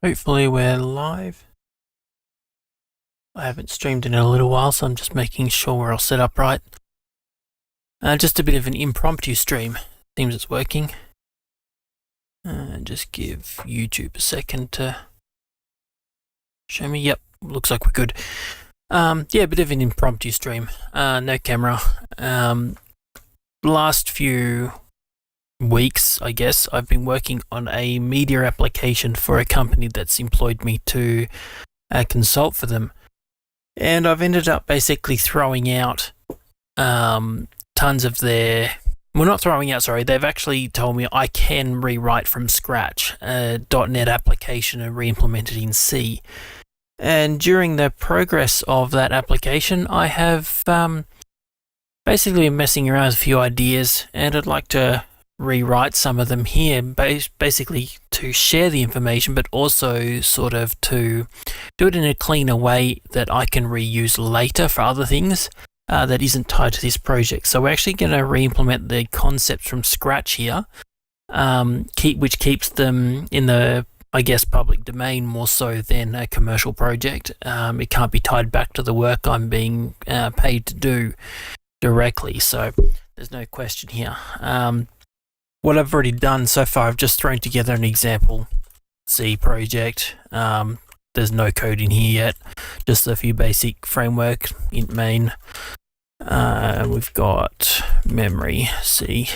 Hopefully we're live. I haven't streamed in a little while, so I'm just making sure we're all set up right. Just a bit of an impromptu stream. Seems it's working. Just give YouTube a second to show me. Yep, looks like we're good. Yeah, a bit of an impromptu stream. No camera. Last few weeks, I guess, I've been working on a media application for a company that's employed me to consult for them. And I've ended up basically throwing out tons of their... Well, not throwing out, sorry. They've actually told me I can rewrite from scratch a .NET application and re-implement it in C. And during the progress of that application, I have basically been messing around with a few ideas, and I'd like to rewrite some of them here, basically to share the information, but also sort of to do it in a cleaner way that I can reuse later for other things that isn't tied to this project. So we're actually going to re-implement the concepts from scratch here, which keeps them in the, I guess, public domain more so than a commercial project. It can't be tied back to the work I'm being paid to do directly, so there's no question here. What I've already done so far, I've just thrown together an example C project. There's no code in here yet, just a few basic framework, int main. We've got memory C,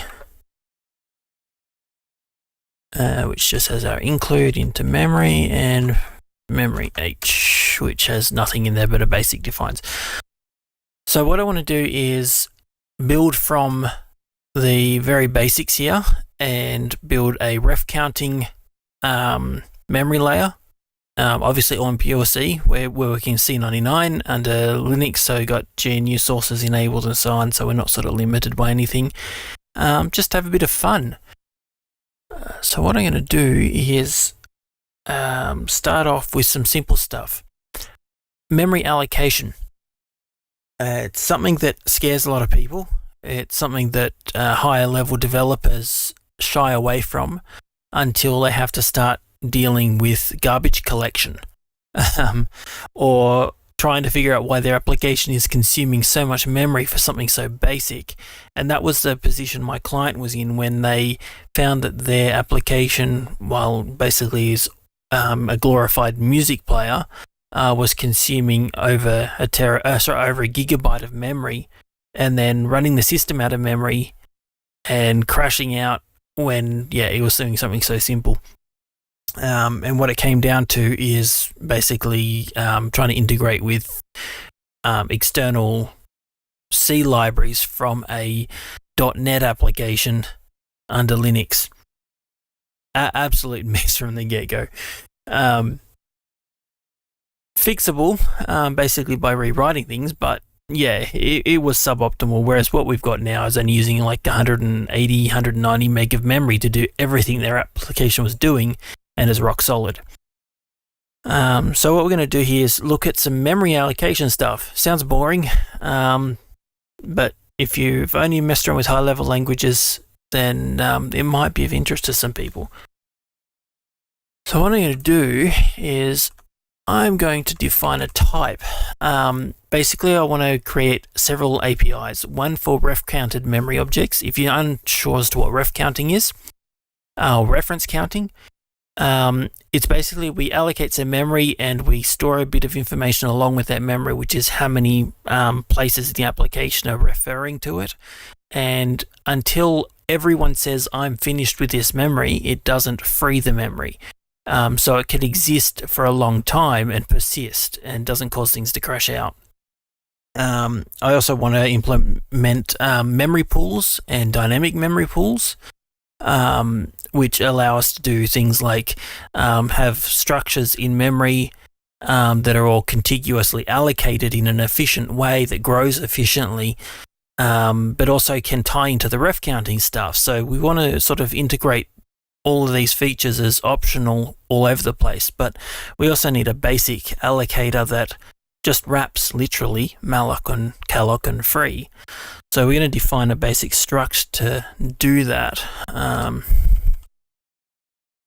which just has our include into memory, and memory H, which has nothing in there but a basic defines. So what I want to do is build from the very basics here and build a ref counting memory layer. Obviously all in pure C. We're working C99 under Linux, so got GNU sources enabled and so on, so we're not sort of limited by anything. Just have a bit of fun. So what I'm going to do is start off with some simple stuff. Memory allocation. It's something that scares a lot of people. It's something that higher level developers shy away from until they have to start dealing with garbage collection or trying to figure out why their application is consuming so much memory for something so basic. And that was the position my client was in when they found that their application, while basically is a glorified music player, was consuming over a gigabyte of memory, and then running the system out of memory and crashing out when, it was doing something so simple. And what it came down to is basically trying to integrate with external C libraries from a .NET application under Linux. Absolute mess from the get-go. Fixable, basically by rewriting things, but it was suboptimal, whereas what we've got now is only using like 180, 190 meg of memory to do everything their application was doing, and is rock solid. So what we're going to do here is look at some memory allocation stuff. Sounds boring, but if you've only messed around with high-level languages, then it might be of interest to some people. So what I'm going to do is I'm going to define a type. Basically, I want to create several APIs, one for ref-counted memory objects. If you're unsure as to what ref counting is, reference counting, it's basically we allocate some memory and we store a bit of information along with that memory, which is how many places in the application are referring to it. And until everyone says, I'm finished with this memory, it doesn't free the memory. So it can exist for a long time and persist and doesn't cause things to crash out. I also want to implement memory pools and dynamic memory pools, which allow us to do things like have structures in memory that are all contiguously allocated in an efficient way that grows efficiently, but also can tie into the ref counting stuff. So we want to sort of integrate all of these features as optional all over the place, but we also need a basic allocator that just wraps literally malloc and calloc and free. So we're going to define a basic struct to do that. We're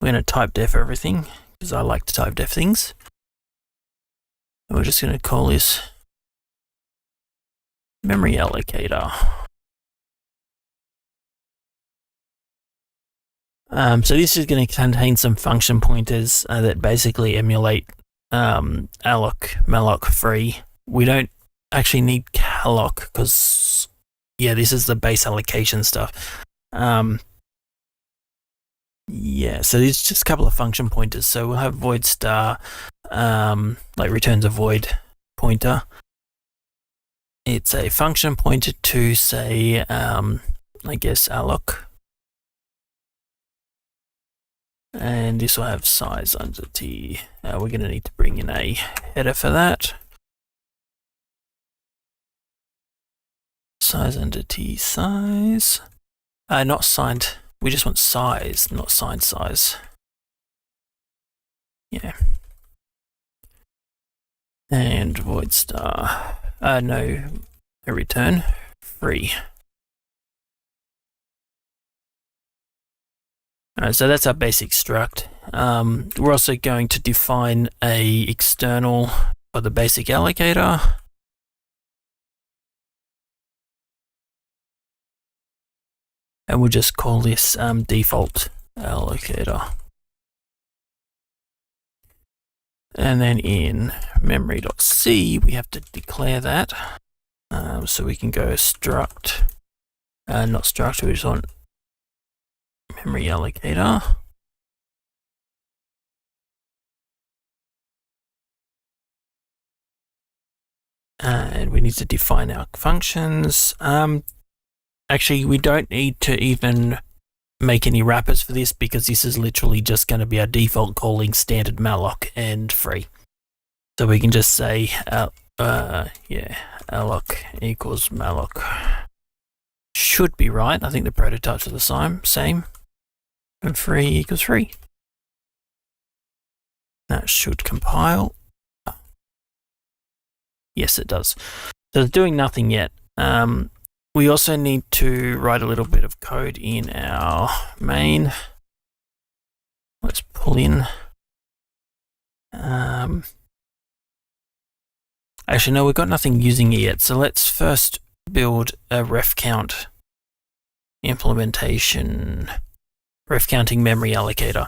going to type def everything, because I like to type def things. And we're just going to call this memory allocator. So this is going to contain some function pointers that basically emulate alloc, malloc free. We don't actually need calloc because, yeah, this is the base allocation stuff. Yeah, so there's just a couple of function pointers. So we'll have void star, like returns a void pointer. It's a function pointer to say, I guess, alloc. And this will have size under t. We're going to need to bring in a header for that. Size under t size. Not signed. We just want size, not signed size. Yeah. And void star. No, a return free. Alright, so that's our basic struct. We're also going to define a external for the basic allocator. And we'll just call this default allocator. And then in memory.c, we have to declare that. So we can go struct, not struct, we just want memory allocator. And we need to define our functions. Actually, we don't need to even make any wrappers for this because this is literally just going to be our default calling standard malloc and free. So we can just say, alloc equals malloc. Should be right. I think the prototypes are the same. And free equals free. That should compile. Yes, it does. So it's doing nothing yet. We also need to write a little bit of code in our main. Let's pull in. Actually, no, we've got nothing using it yet. So let's first build a ref count implementation, ref counting memory allocator.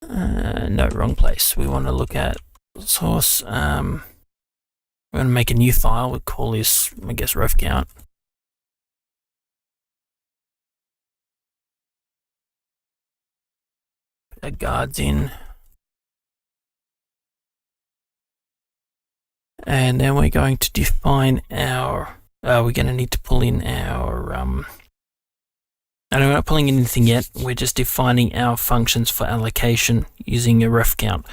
No, wrong place. We want to look at source. We're going to make a new file. We'll call this, I guess, ref count. Put our guards in. And then we're going to define our, we're going to need to pull in our, and we're not pulling in anything yet. We're just defining our functions for allocation using a ref count.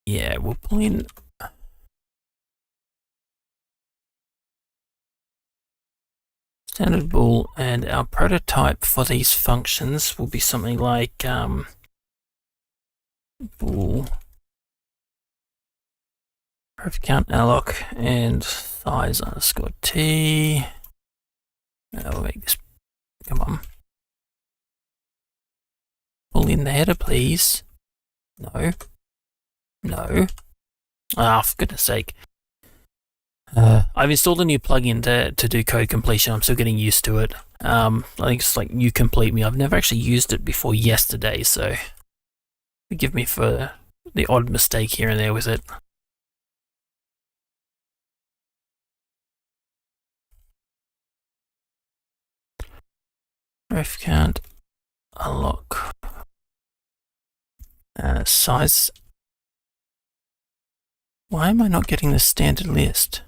Yeah, we'll pull in standard bool, and our prototype for these functions will be something like bool ref count alloc and size underscore t. We'll make this, come on. Pull in the header, please. No. No. Ah, for goodness sake. I've installed a new plugin to do code completion. I'm still getting used to it. I think it's like You Complete Me. I've never actually used it before yesterday, so forgive me for the odd mistake here and there with it. Ref count, alloc, size. Why am I not getting the standard list?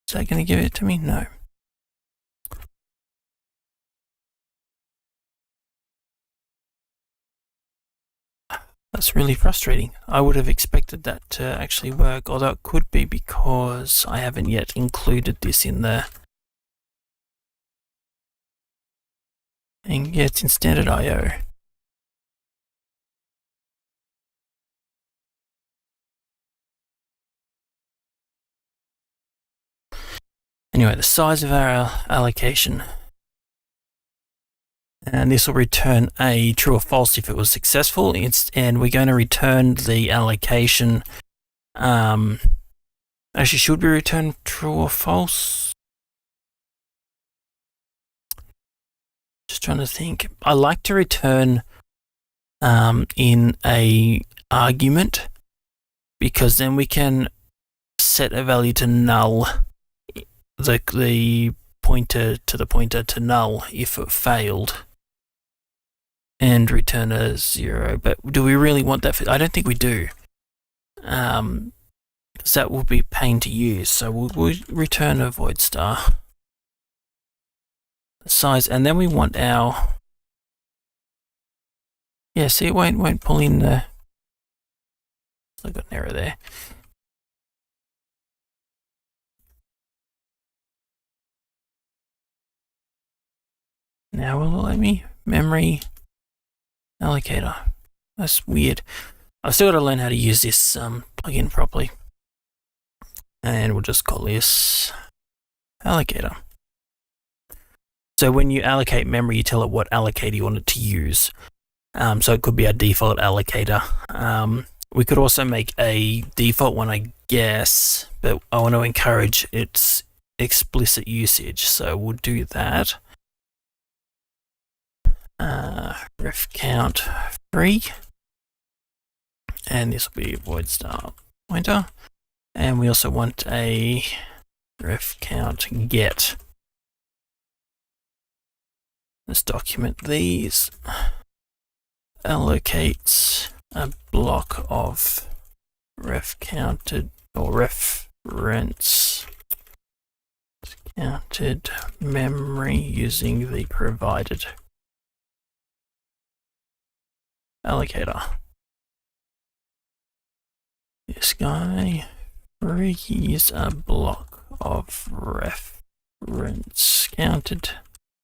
Is that going to give it to me? No. That's really frustrating. I would have expected that to actually work, although it could be because I haven't yet included this in there. And yeah, it's in standard IO. Anyway, the size of our allocation. And this will return a true or false if it was successful. And we're going to return the allocation. Actually, should we return true or false? Just trying to think. I like to return in a argument, because then we can set a value to null, the pointer to null if it failed, and return a 0. But do we really want that? I don't think we do, because that will be a pain to use. So we'll return a void star size, and then we want our, yeah, see, it won't pull in the, I got an error there. Now will it let me? Memory allocator. That's weird. I've still got to learn how to use this plugin properly. And we'll just call this allocator. So when you allocate memory, you tell it what allocator you want it to use. So it could be our default allocator. We could also make a default one, I guess, but I want to encourage its explicit usage. So we'll do that. Ref count 3, and this will be void star pointer, and we also want a ref count get. Let's document these. Allocates a block of ref counted or reference counted memory using the provided allocator. This guy frees a block of reference counted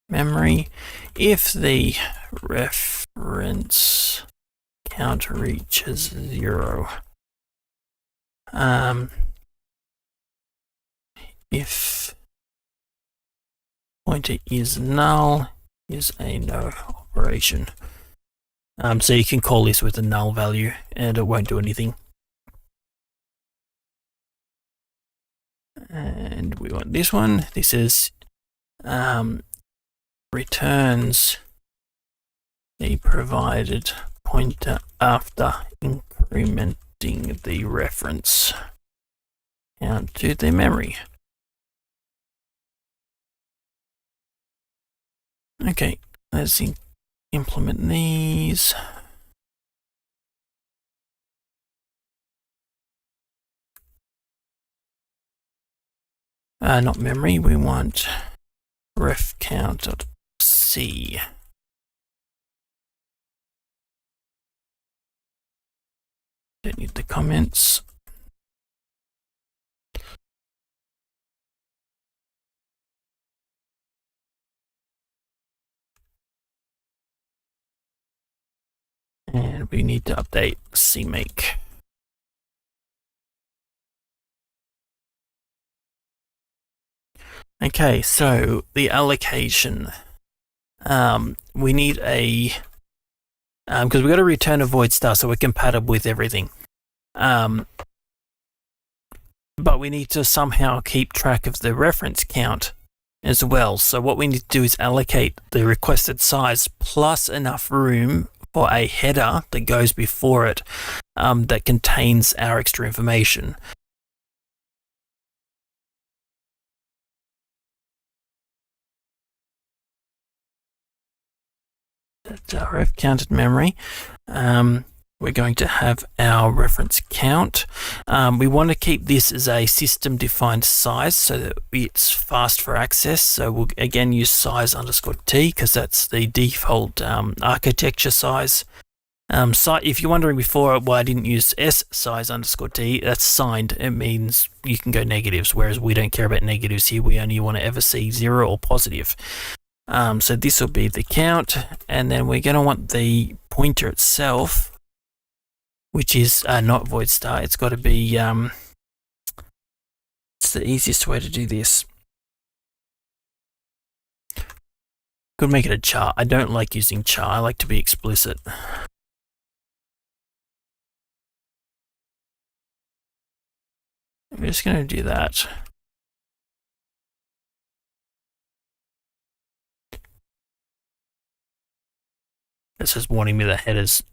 memory if the reference count reaches 0. If pointer is null, is a no operation. So you can call this with a null value and it won't do anything. And we want this one. This is returns the provided pointer after incrementing the reference count to the memory. Okay, let's implement these. Not memory, we want ref count.c. Don't need the comments. And we need to update CMake. Okay, so the allocation. We need a, because we've got to return a void star so we're compatible with everything. But we need to somehow keep track of the reference count as well. So what we need to do is allocate the requested size plus enough room for a header that goes before it that contains our extra information. That's our ref counted memory. We're going to have our reference count. We want to keep this as a system defined size so that it's fast for access. So we'll again use size underscore t because that's the default architecture size. If you're wondering before why I didn't use s size underscore t, that's signed. It means you can go negatives, whereas we don't care about negatives here. We only want to ever see 0 or positive. So this will be the count, and then we're going to want the pointer itself, which is not void star. It's got to be, it's the easiest way to do this. Could make it a char. I don't like using char. I like to be explicit. I'm just going to do that. It's just wanting me the headers,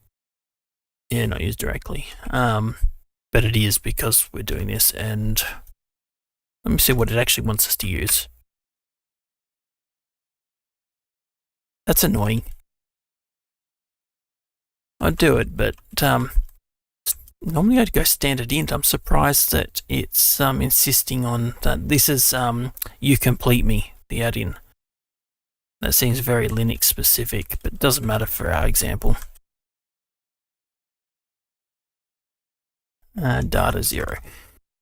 yeah, not used directly. But it is because we're doing this, and let me see what it actually wants us to use. That's annoying. I'd do it, but normally I'd go standard int. I'm surprised that it's insisting on that. This is you complete me, the add-in. That seems very Linux specific, but it doesn't matter for our example. Data 0.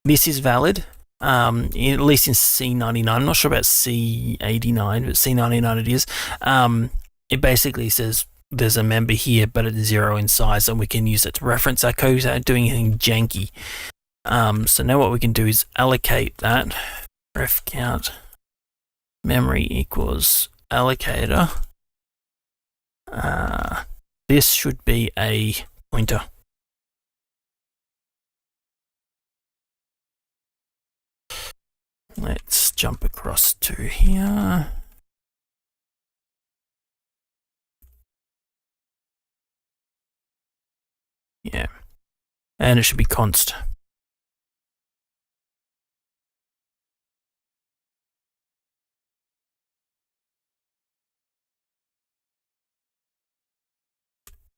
This is valid, at least in C99. I'm not sure about C89, but C99 it is. It basically says there's a member here, but it's 0 in size, and we can use it to reference our code without doing anything janky. So now what we can do is allocate that. Ref count memory equals allocator. This should be a pointer. Let's jump across to here. Yeah, and it should be const.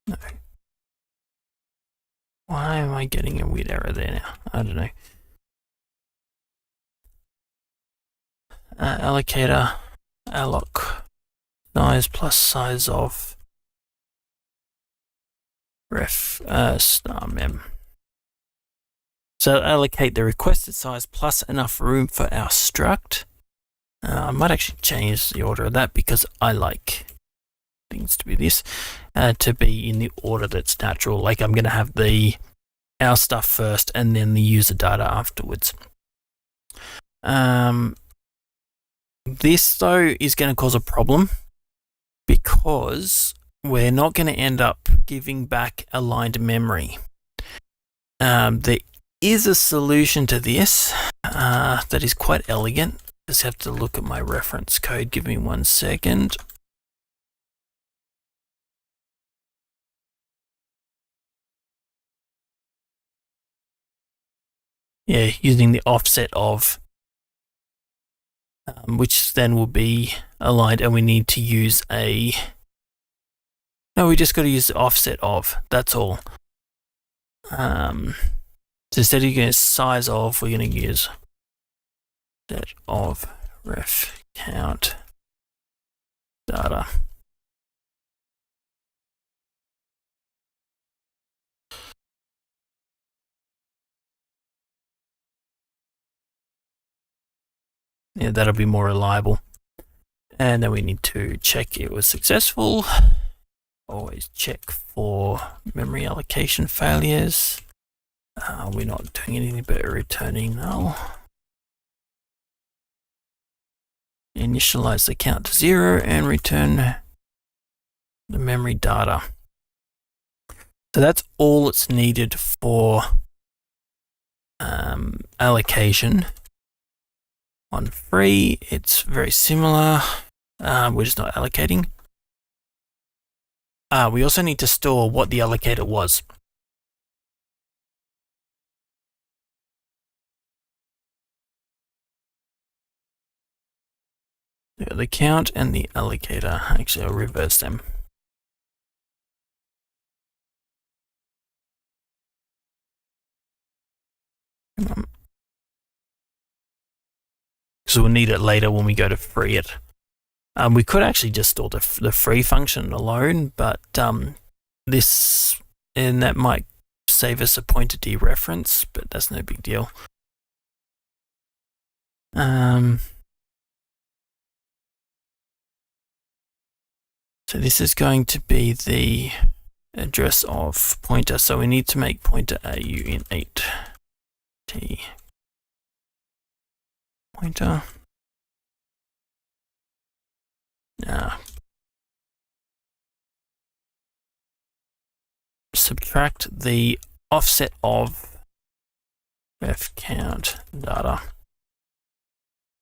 No. Why am I getting a weird error there now? I don't know. Allocator, alloc, size plus size of ref star mem. So allocate the requested size plus enough room for our struct. I might actually change the order of that because I like things to be this, to be in the order that's natural. Like I'm going to have our stuff first and then the user data afterwards. This though is going to cause a problem because we're not going to end up giving back aligned memory. There is a solution to this that is quite elegant. Just have to look at my reference code. Give me 1 second. Yeah, using the offset of, which then will be aligned, and we need to use no, we just got to use the offset of, that's all. So instead of using size of, we're going to use set of ref count data. Yeah, that'll be more reliable. And then we need to check it was successful. Always check for memory allocation failures. We're not doing anything but returning null. Initialize the count to 0 and return the memory data. So that's all it's needed for allocation. On free, it's very similar. We're just not allocating. We also need to store what the allocator was. The count and the allocator. Actually, I'll reverse them. So we'll need it later when we go to free it. We could actually just store the free function alone, but this, and that might save us a pointer dereference, but that's no big deal. So this is going to be the address of pointer. So we need to make pointer AU in 8T. Pointer. subtract the offset of ref count data.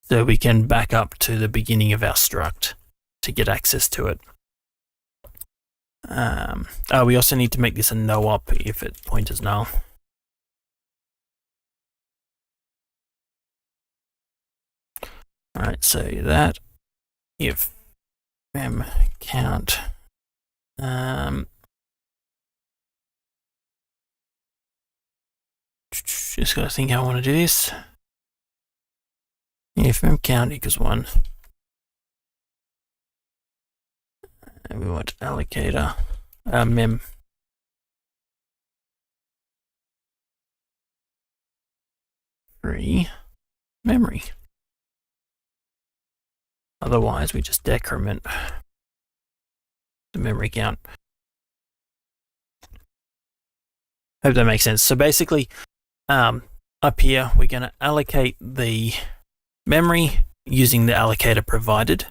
So we can back up to the beginning of our struct to get access to it. We also need to make this a no op if it pointers null. Alright, so that if mem count just gotta think how I want to do this. If mem count equals 1, and we want allocator mem free memory. Otherwise, we just decrement the memory count. Hope that makes sense. So basically, up here, we're going to allocate the memory using the allocator provided,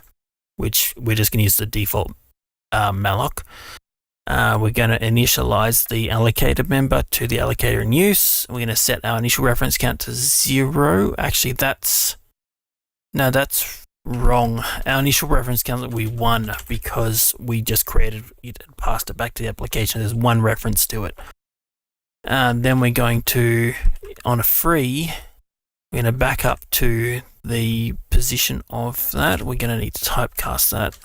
which we're just going to use the default malloc. We're going to initialize the allocator member to the allocator in use. We're going to set our initial reference count to 0. Actually, that's wrong. Our initial reference count will be 1 because we just created it and passed it back to the application. There's 1 reference to it. Then we're going to, on a free, we're going to back up to the position of that. We're going to need to typecast that.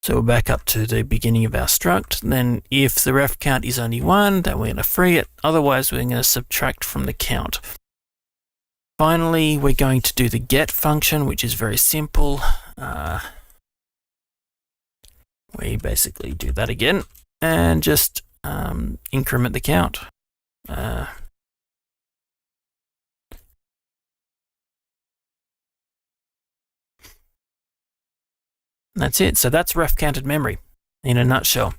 So we'll back up to the beginning of our struct. Then if the ref count is only 1, then we're going to free it. Otherwise, we're going to subtract from the count. Finally, we're going to do the get function, which is very simple. We basically do that again and just increment the count. That's it. So that's ref counted memory in a nutshell.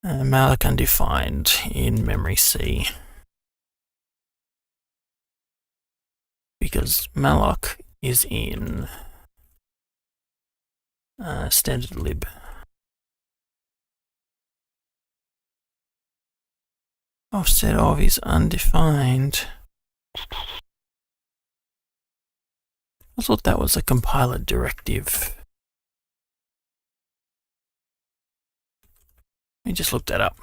Malloc undefined in memory C. Because malloc is in standard lib. Offset of is undefined. I thought that was a compiler directive. Let me just look that up.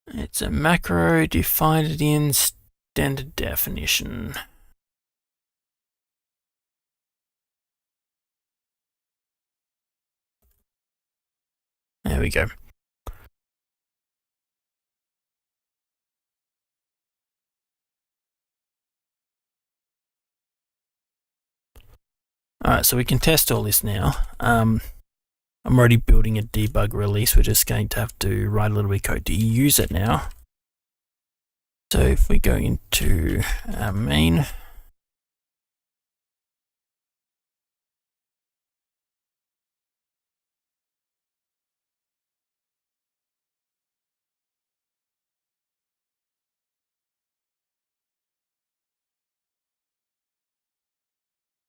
It's a macro defined in standard definition. There we go. Alright, so we can test all this now. I'm already building a debug release. We're just going to have to write a little bit of code to use it now. So if we go into our main,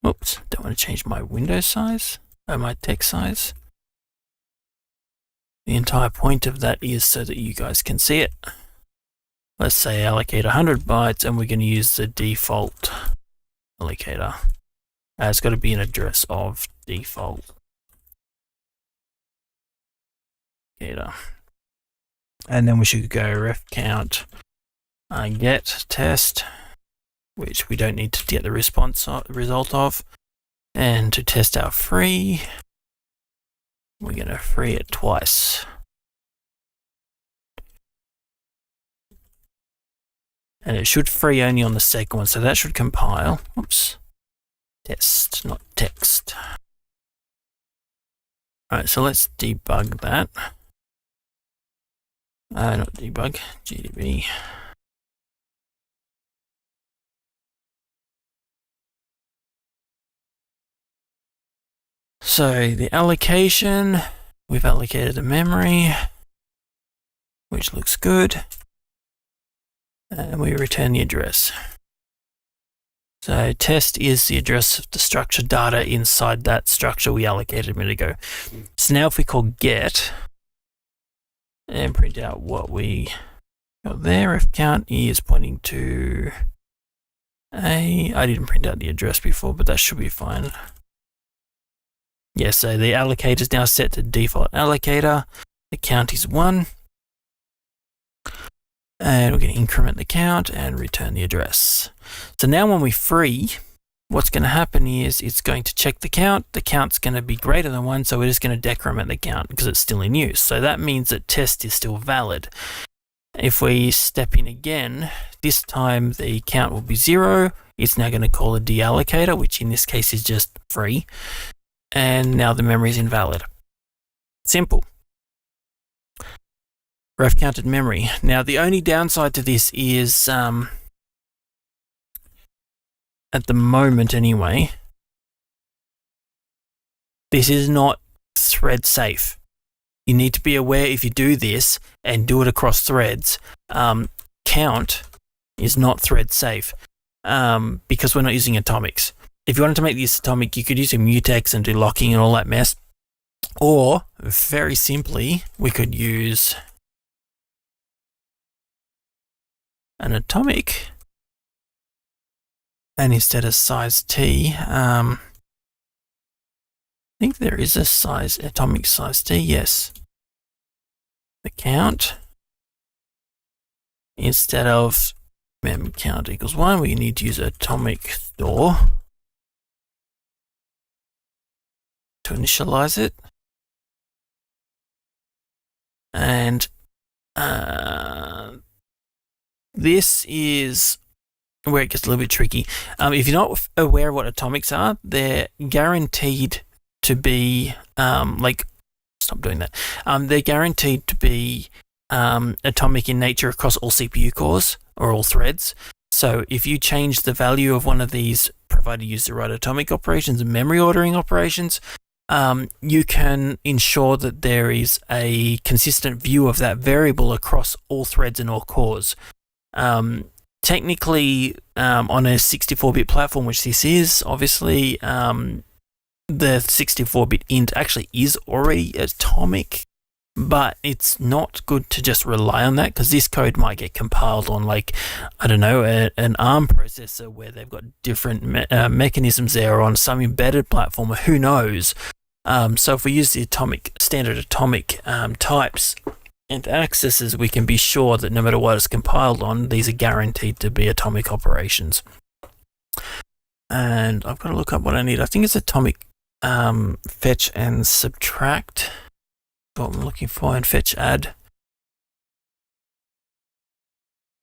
oops, don't want to change my window size, or my text size. The entire point of that is so that you guys can see it. Let's say allocate 100 bytes and we're going to use the default allocator. It's got to be an address of default allocator. And then we should go ref count get test, which we don't need to get the result of. And to test our free, we're going to free it twice. And it should free only on the second one, so that should compile. Oops. Test, not text. Alright, so let's debug that. Not debug, GDB. So the allocation, we've allocated the memory, which looks good. And we return the address. So test is the address of the structured data inside that structure we allocated a minute ago. So now if we call get and print out what we got there, if count is pointing to I didn't print out the address before, but that should be fine. Yeah, so the allocator is now set to default allocator. The count is 1. And we're going to increment the count and return the address. So now when we free, what's going to happen is it's going to check the count. The count's going to be greater than 1, so we're just going to decrement the count because it's still in use. So that means that test is still valid. If we step in again, this time the count will be 0. It's now going to call a deallocator, which in this case is just free. And now the memory is invalid. Simple. Ref counted memory. Now the only downside to this is, at the moment anyway, this is not thread safe. You need to be aware if you do this and do it across threads, count is not thread safe because we're not using atomics. If you wanted to make this atomic, you could use a mutex and do locking and all that mess. Or, very simply, we could use an atomic, and instead of size T, I think there is a size, atomic size T, yes. The count, instead of mem count equals 1, we need to use atomic store to initialize it. And this is where it gets a little bit tricky. If you're not aware of what atomics are, they're guaranteed to be, stop doing that. They're guaranteed to be atomic in nature across all CPU cores or all threads. So if you change the value of one of these, provided you use the right atomic operations and memory ordering operations, you can ensure that there is a consistent view of that variable across all threads and all cores. Technically, on a 64-bit platform, which this is, obviously, the 64-bit int actually is already atomic, but it's not good to just rely on that because this code might get compiled on, an ARM processor where they've got different mechanisms there, or on some embedded platform, or who knows. So if we use the standard atomic types and accesses, we can be sure that no matter what it's compiled on, these are guaranteed to be atomic operations. And I've got to look up what I need. I think it's atomic fetch and subtract. What I'm looking for, and fetch add.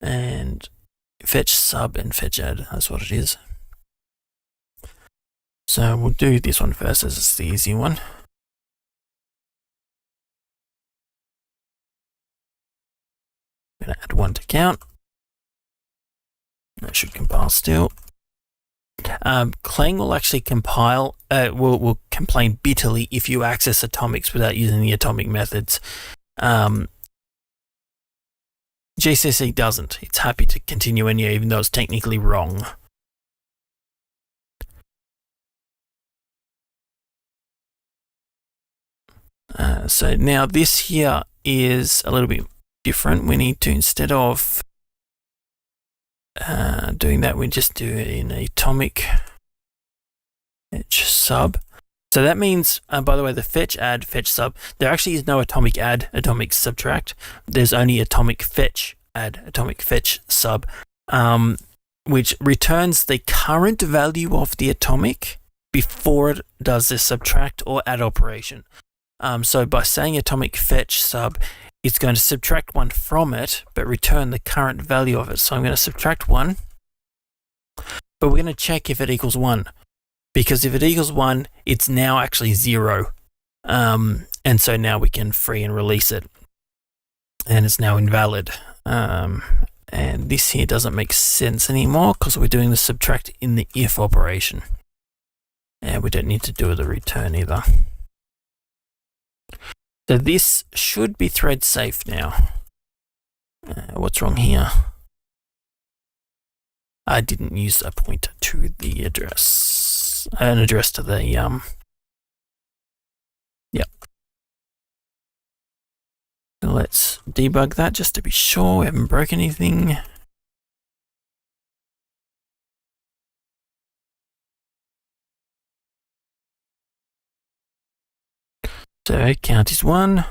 And fetch sub and fetch add. That's what it is. So we'll do this one first as it's the easy one. I'm going to add 1 to count. That should compile still. Clang will actually compile, will complain bitterly if you access atomics without using the atomic methods. GCC doesn't. It's happy to continue anyway, even though it's technically wrong. So now this here is a little bit different. We need to, instead of doing that, we just do it in atomic fetch sub. So that means, by the way, the fetch add, fetch sub, there actually is no atomic add, atomic subtract. There's only atomic fetch add, atomic fetch sub, which returns the current value of the atomic before it does the subtract or add operation. So by saying atomic fetch sub, it's going to subtract 1 from it, but return the current value of it. So I'm going to subtract 1, but we're going to check if it equals 1. Because if it equals 1, it's now actually 0. And so now we can free and release it. And it's now invalid. And this here doesn't make sense anymore because we're doing the subtract in the if operation. And And we don't need to do the return either. So this should be thread safe now. What's wrong here? I didn't use a pointer to the address. An address to the, yep. So let's debug that just to be sure we haven't broken anything. So count is 1.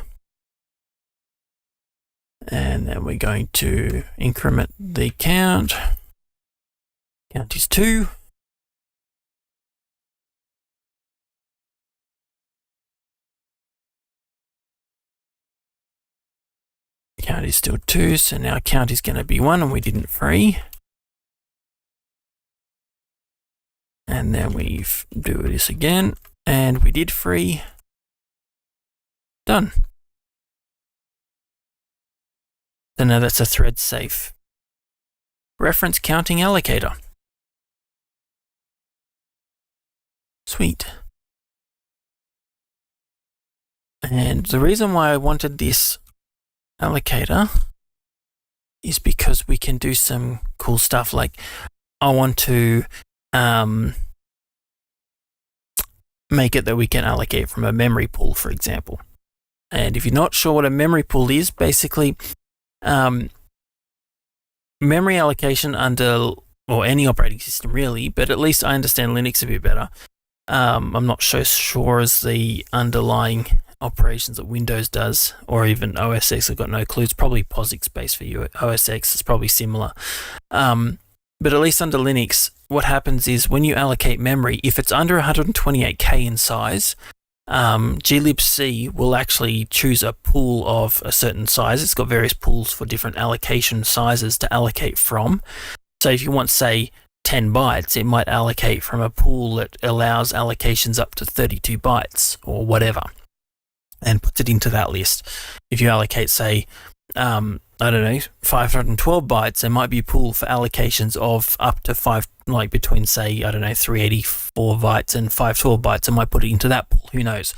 And then we're going to increment the count. Count is 2. Count is still 2, so now count is going to be 1 and we didn't free. And then we do this again and we did free. Done. So now that's a thread safe reference counting allocator. Sweet. And the reason why I wanted this allocator is because we can do some cool stuff, like I want to make it that we can allocate from a memory pool, for example. And if you're not sure what a memory pool is, basically memory allocation under, or any operating system really, but at least I understand Linux a bit better. I'm not so sure as the underlying operations that Windows does, or even OS X. I've got no clue. It's probably POSIX based for you. OS X is probably similar. But at least under Linux, what happens is when you allocate memory, if it's under 128K in size, glibc will actually choose a pool of a certain size. It's got various pools for different allocation sizes to allocate from. So if you want, say, 10 bytes, it might allocate from a pool that allows allocations up to 32 bytes or whatever, and puts it into that list. If you allocate, say, I don't know, 512 bytes, there might be a pool for allocations of up to 5, like between, say, I don't know, 384 bytes and 512 bytes. I might put it into that pool, who knows.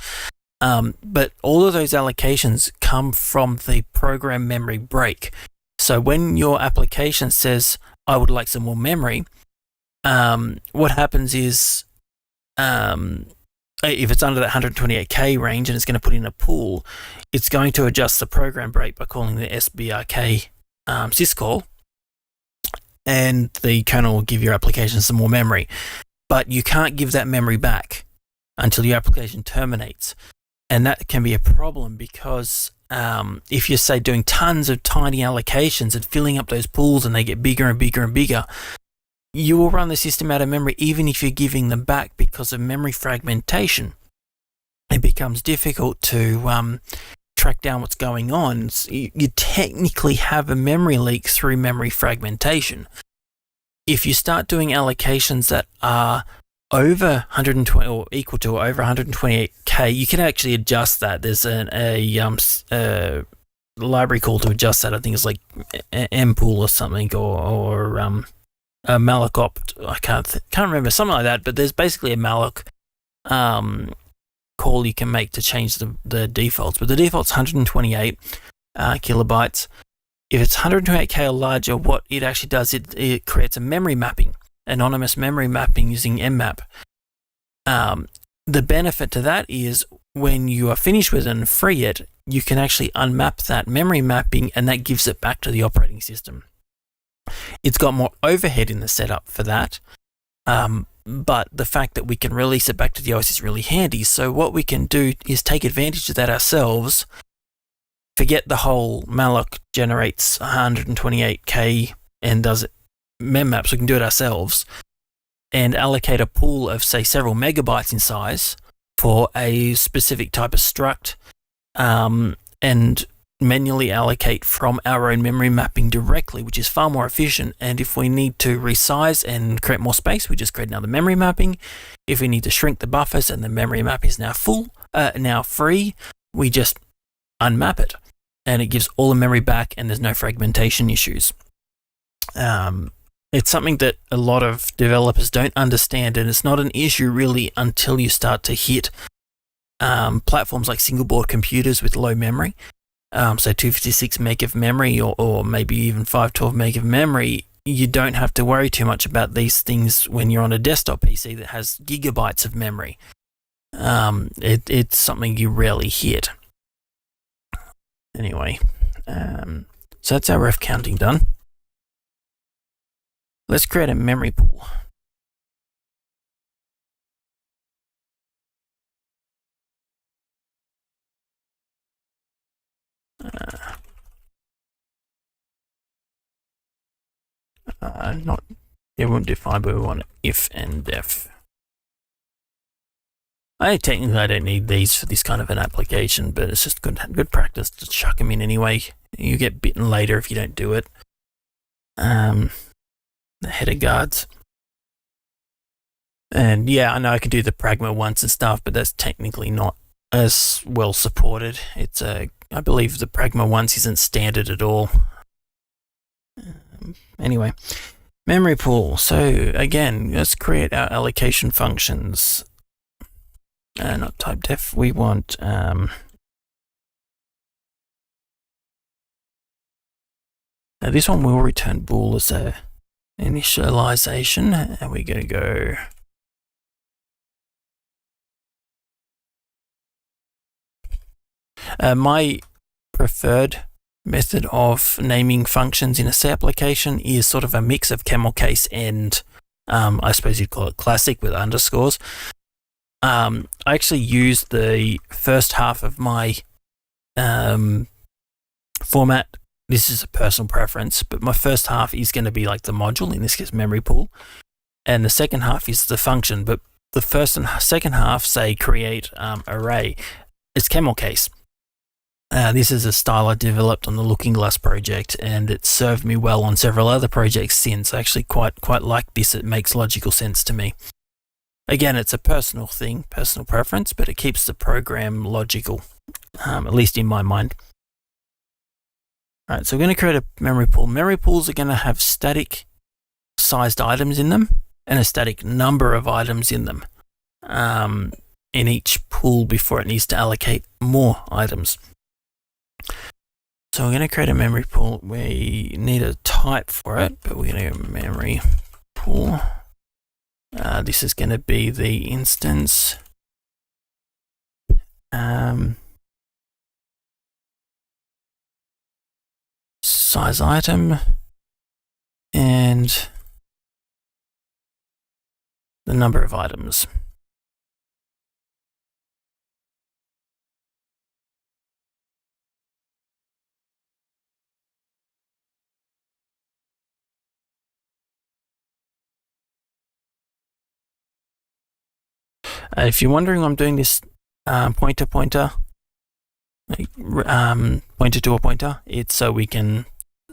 But all of those allocations come from the program memory break. So when your application says, I would like some more memory, what happens is, if it's under that 128K range and it's going to put in a pool, it's going to adjust the program break by calling the SBRK syscall, and the kernel will give your application some more memory. But you can't give that memory back until your application terminates. And that can be a problem because if you're, say, doing tons of tiny allocations and filling up those pools and they get bigger and bigger and bigger, you will run the system out of memory even if you're giving them back because of memory fragmentation. It becomes difficult to track down what's going on. So you technically have a memory leak through memory fragmentation. If you start doing allocations that are over 120 or equal to or over 128K, you can actually adjust that. There's a library call to adjust that. I think it's like mpool or something, or a malloc opt. I can't remember, something like that. But there's basically a malloc call you can make to change the defaults. But the default's 128 kilobytes. If it's 128K or larger, what it actually does, it creates a memory mapping, anonymous memory mapping using mmap. The benefit to that is when you are finished with it and free it, you can actually unmap that memory mapping, and that gives it back to the operating system. It's got more overhead in the setup for that, but the fact that we can release it back to the OS is really handy. So what we can do is take advantage of that ourselves, forget the whole malloc generates 128K and does it memmaps. We can do it ourselves and allocate a pool of, say, several megabytes in size for a specific type of struct, and manually allocate from our own memory mapping directly, which is far more efficient. And if we need to resize and create more space, we just create another memory mapping. If we need to shrink the buffers and the memory map is now free, we just unmap it, and it gives all the memory back, and there's no fragmentation issues. It's something that a lot of developers don't understand, and it's not an issue really until you start to hit platforms like single board computers with low memory. So 256 meg of memory or maybe even 512 meg of memory. You don't have to worry too much about these things when you're on a desktop PC that has gigabytes of memory. It's something you rarely hit. Anyway, so that's our ref counting done. Let's create a memory pool. It won't define, but we want if and def. Technically I don't need these for this kind of an application, but it's just good practice to chuck them in anyway. You get bitten later if you don't do it. The header guards. And yeah, I know I can do the pragma once and stuff, but that's technically not as well supported. It's I believe the pragma once isn't standard at all. Anyway, memory pool. So again, let's create our allocation functions. Not type def. We want now this one will return bool as a initialization, and we're going to go. My preferred method of naming functions in a C application is sort of a mix of camel case and I suppose you'd call it classic with underscores. I actually use the first half of my format. This is a personal preference, but my first half is going to be like the module, in this case memory pool, and the second half is the function. But the first and second half say create array. It's camel case. This is a style I developed on the Looking Glass project, and it's served me well on several other projects since. I actually quite like this. It makes logical sense to me. Again, it's a personal thing, personal preference, but it keeps the program logical, at least in my mind. All right, so we're going to create a memory pool. Memory pools are going to have static sized items in them and a static number of items in them in each pool before it needs to allocate more items. So we're going to create a memory pool. We need a type for it, but we're going to go memory pool. This is going to be the instance. Size item and the number of items. If you're wondering, I'm doing this pointer, pointer to a pointer. It's so we can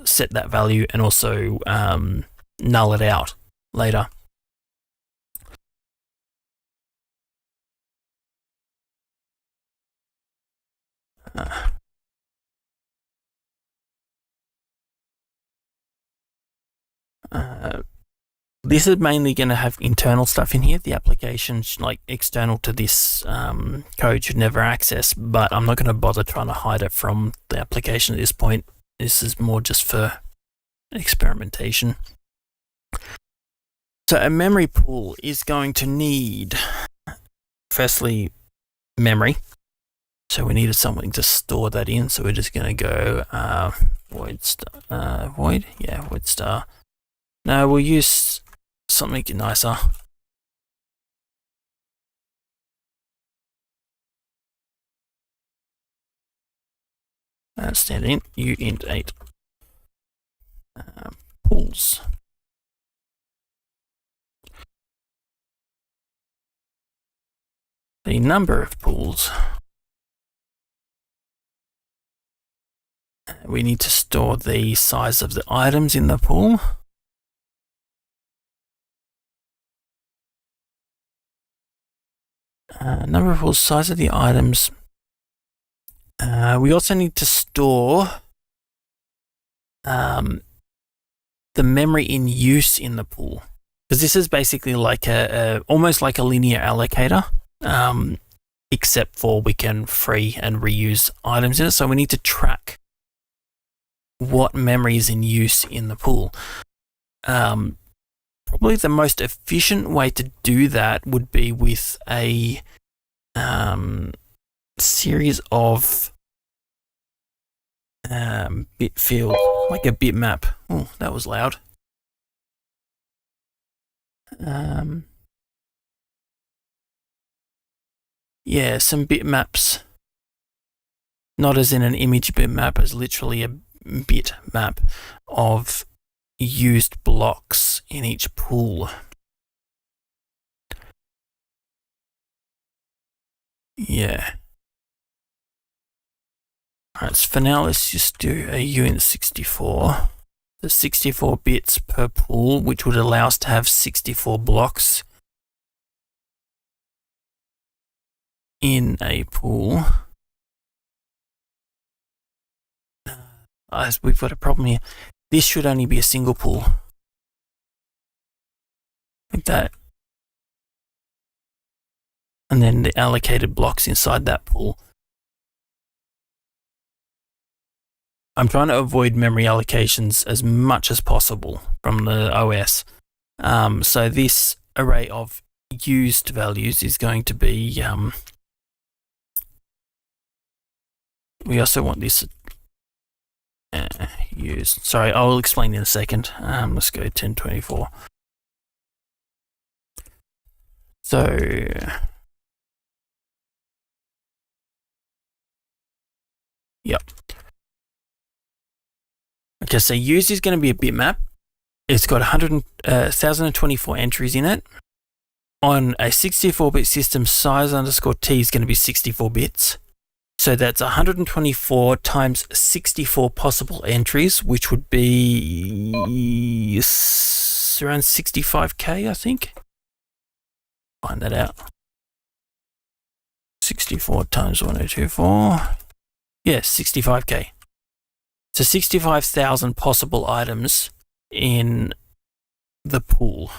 set that value and also null it out later. This is mainly going to have internal stuff in here. The application, like external to this code, should never access, but I'm not going to bother trying to hide it from the application at this point. This is more just for experimentation. So a memory pool is going to need, firstly, memory. So we needed something to store that in. So we're just going to go void star, void star. No, we'll use something nicer. Stand in uint 8 pools. The number of pools. We need to store the size of the items in the pool. Number of pools, size of the items. We also need to store the the memory in use in the pool. Because this is basically like almost like a linear allocator, except for we can free and reuse items in it. So we need to track what memory is in use in the pool. Probably the most efficient way to do that would be with a series of bit field, like a bitmap. Oh, that was loud. Yeah, some bitmaps. Not as in an image bitmap, as literally a bit map of used blocks in each pool. Yeah. Alright, so for now, let's just do a uint64. The 64 bits per pool, which would allow us to have 64 blocks in a pool. We've got a problem here. This should only be a single pool. Like that. And then the allocated blocks inside that pool. I'm trying to avoid memory allocations as much as possible from the OS. So this array of used values is going to be, we also want this used. Sorry, I'll explain in a second. Let's go 1024. So yep. Okay, so used is going to be a bitmap. It's got 1,024 entries in it. On a 64-bit system, size underscore t is going to be 64 bits. So that's 124 times 64 possible entries, which would be around 65k, I think. Find that out. 64 times 1024. Yeah, 65k. So 65,000 possible items in the pool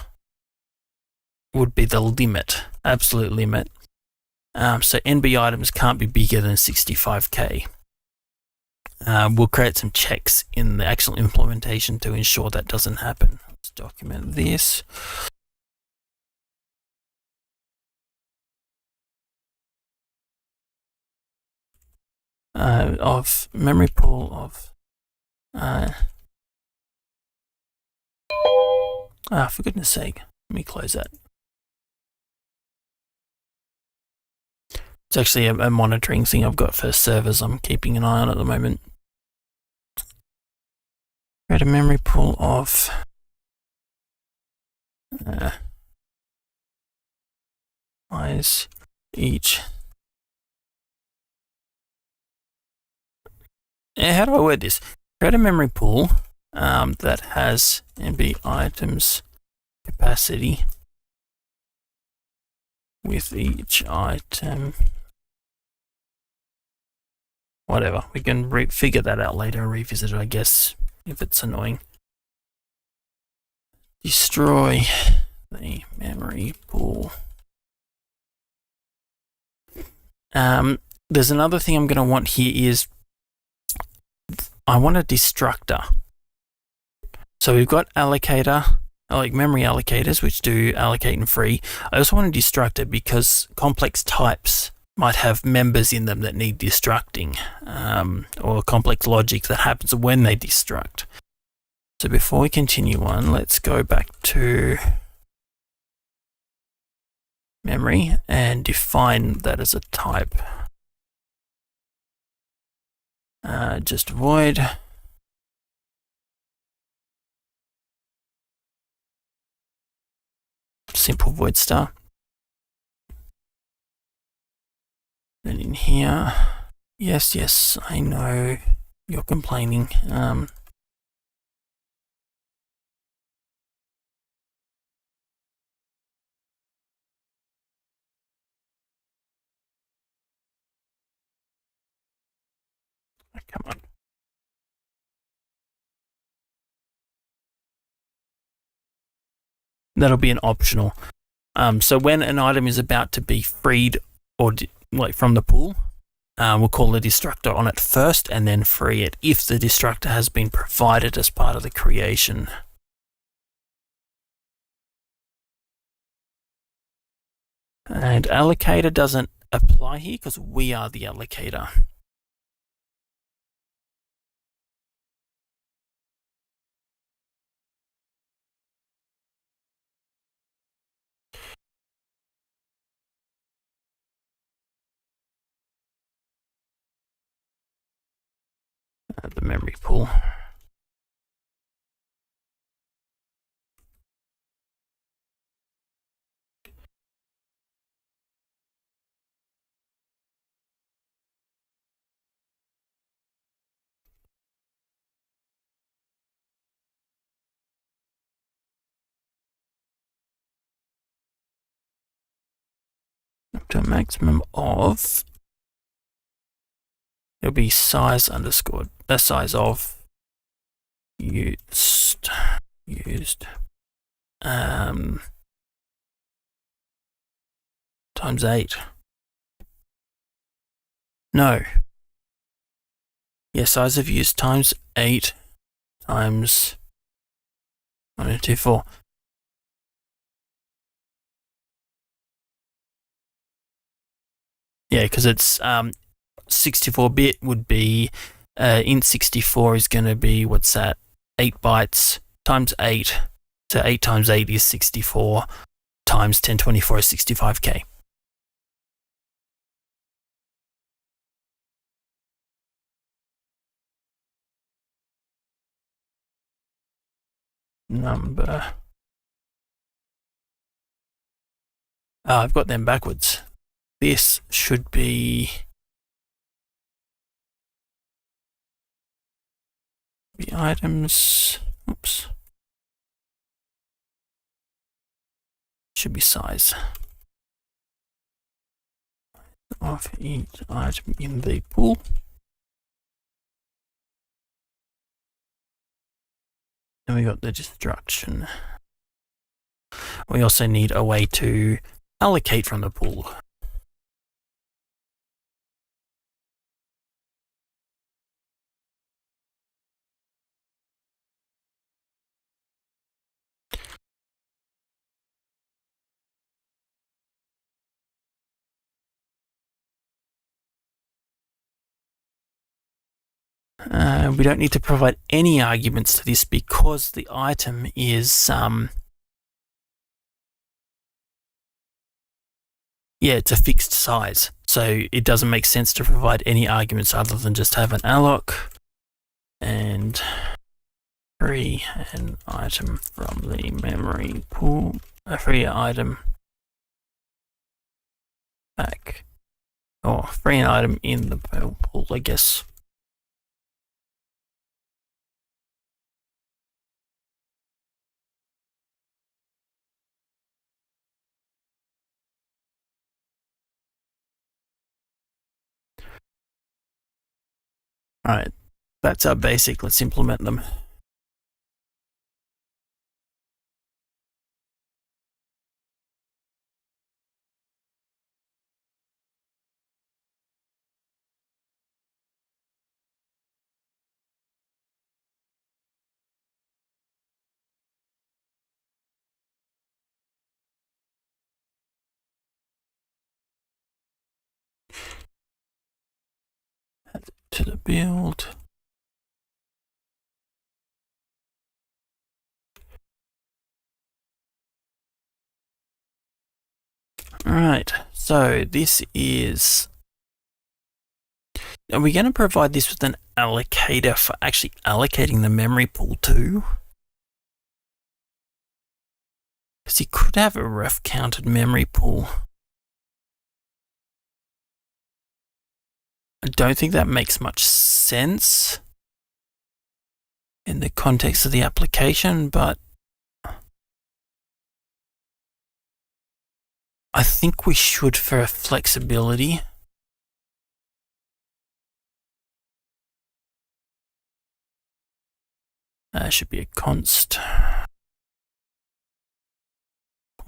would be the limit, absolute limit. So NB items can't be bigger than 65k. We'll create some checks in the actual implementation to ensure that doesn't happen. Let's document this. Of memory pool of for goodness sake, let me close that. It's actually a monitoring thing I've got for servers I'm keeping an eye on at the moment. Create a memory pool of size each. How do I word this? Create a memory pool that has NB items capacity with each item. Whatever, we can figure that out later and revisit it, I guess, if it's annoying. Destroy the memory pool. There's another thing I'm going to want here is I want a destructor. So we've got allocator, like memory allocators, which do allocate and free. I also want a destructor because complex types might have members in them that need destructing, or complex logic that happens when they destruct. So before we continue on, let's go back to memory and define that as a type. Just void. Simple void star. Then in here, yes, I know you're complaining. Come on. That'll be an optional. So when an item is about to be freed or like from the pool, we'll call the destructor on it first and then free it if the destructor has been provided as part of the creation. And allocator doesn't apply here because we are the allocator. The memory pool. Up to a maximum of, it'll be size underscored, the size of used times 8. No. Yeah, size of used times 8 times 1.24. Yeah, because it's 64-bit would be int 64 is going to be, what's that? 8 bytes times 8. So 8 times 8 is 64 times 1024 is 65k. Number. I've got them backwards. This should be the items. Oops. Should be size of each item in the pool. And we got the destruction. We also need a way to allocate from the pool. We don't need to provide any arguments to this because the item is, it's a fixed size. So it doesn't make sense to provide any arguments other than just have an alloc and free an item from the memory pool, a free item back, or free an item in the pool, I guess. All right, that's our basic. Let's implement them. Add to the build. Alright, so this is, are we going to provide this with an allocator for actually allocating the memory pool too? Because you could have a ref counted memory pool. I don't think that makes much sense in the context of the application, but I think we should for flexibility. Should be a const.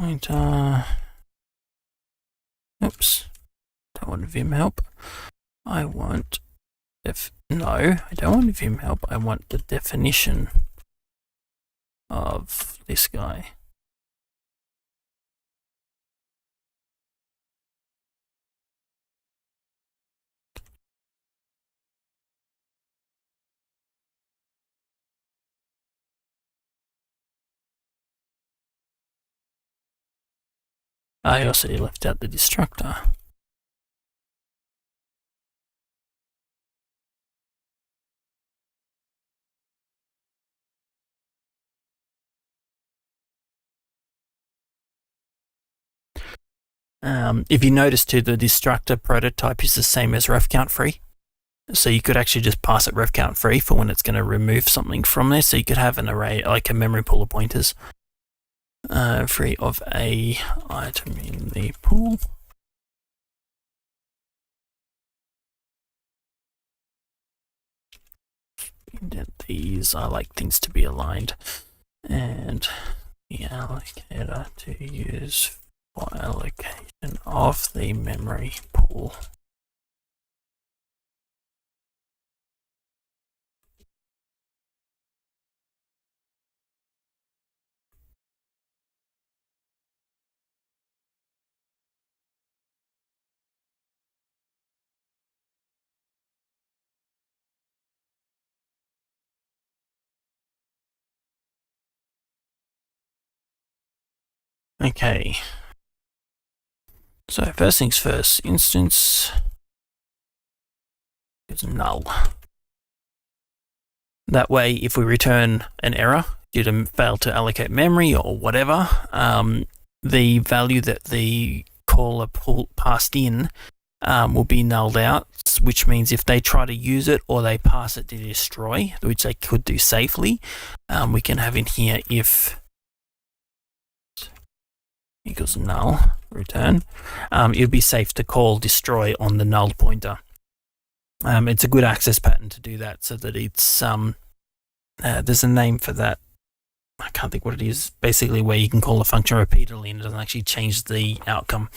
pointer. Oops. Don't want Vim help. I want I don't want Vim help. I want the definition of this guy. I also left out the destructor. If you notice too, the destructor prototype is the same as ref count free. So you could actually just pass it ref count free for when it's going to remove something from there. So you could have an array, like a memory pool of pointers, free of a item in the pool. Indent these. I like things to be aligned. And the allocator to use for allocation of the memory pool. Okay. So first things first, instance is null. That way, if we return an error due to fail to allocate memory or whatever, the value that the caller passed in will be nulled out, which means if they try to use it or they pass it to destroy, which they could do safely, we can have in here if equals null return. It would be safe to call destroy on the null pointer. It's a good access pattern to do that, so that it's there's a name for that. I can't think what it is. Basically, where you can call a function repeatedly and it doesn't actually change the outcome.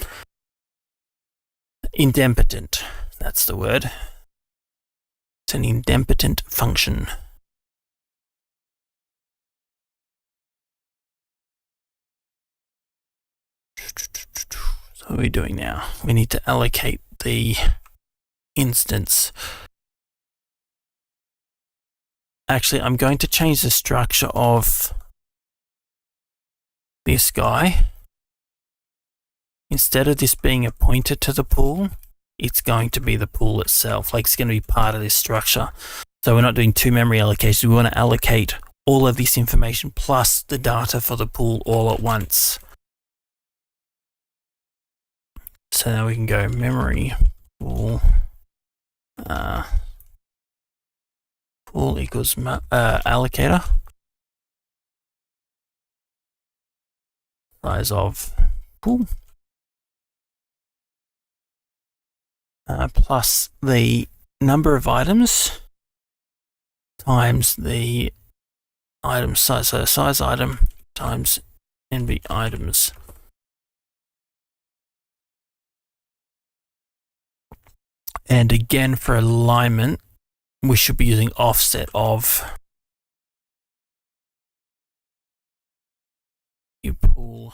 Idempotent, that's the word. It's an idempotent function. So what are we doing now? We need to allocate the instance. Actually, I'm going to change the structure of this guy. Instead of this being a pointer to the pool, it's going to be the pool itself. Like, it's going to be part of this structure. So we're not doing two memory allocations. We want to allocate all of this information plus the data for the pool all at once. So now we can go memory pool. Pool equals allocator. Size of pool. Plus the number of items times the item size. So size item times NB items. And again, for alignment, we should be using offset of you pool.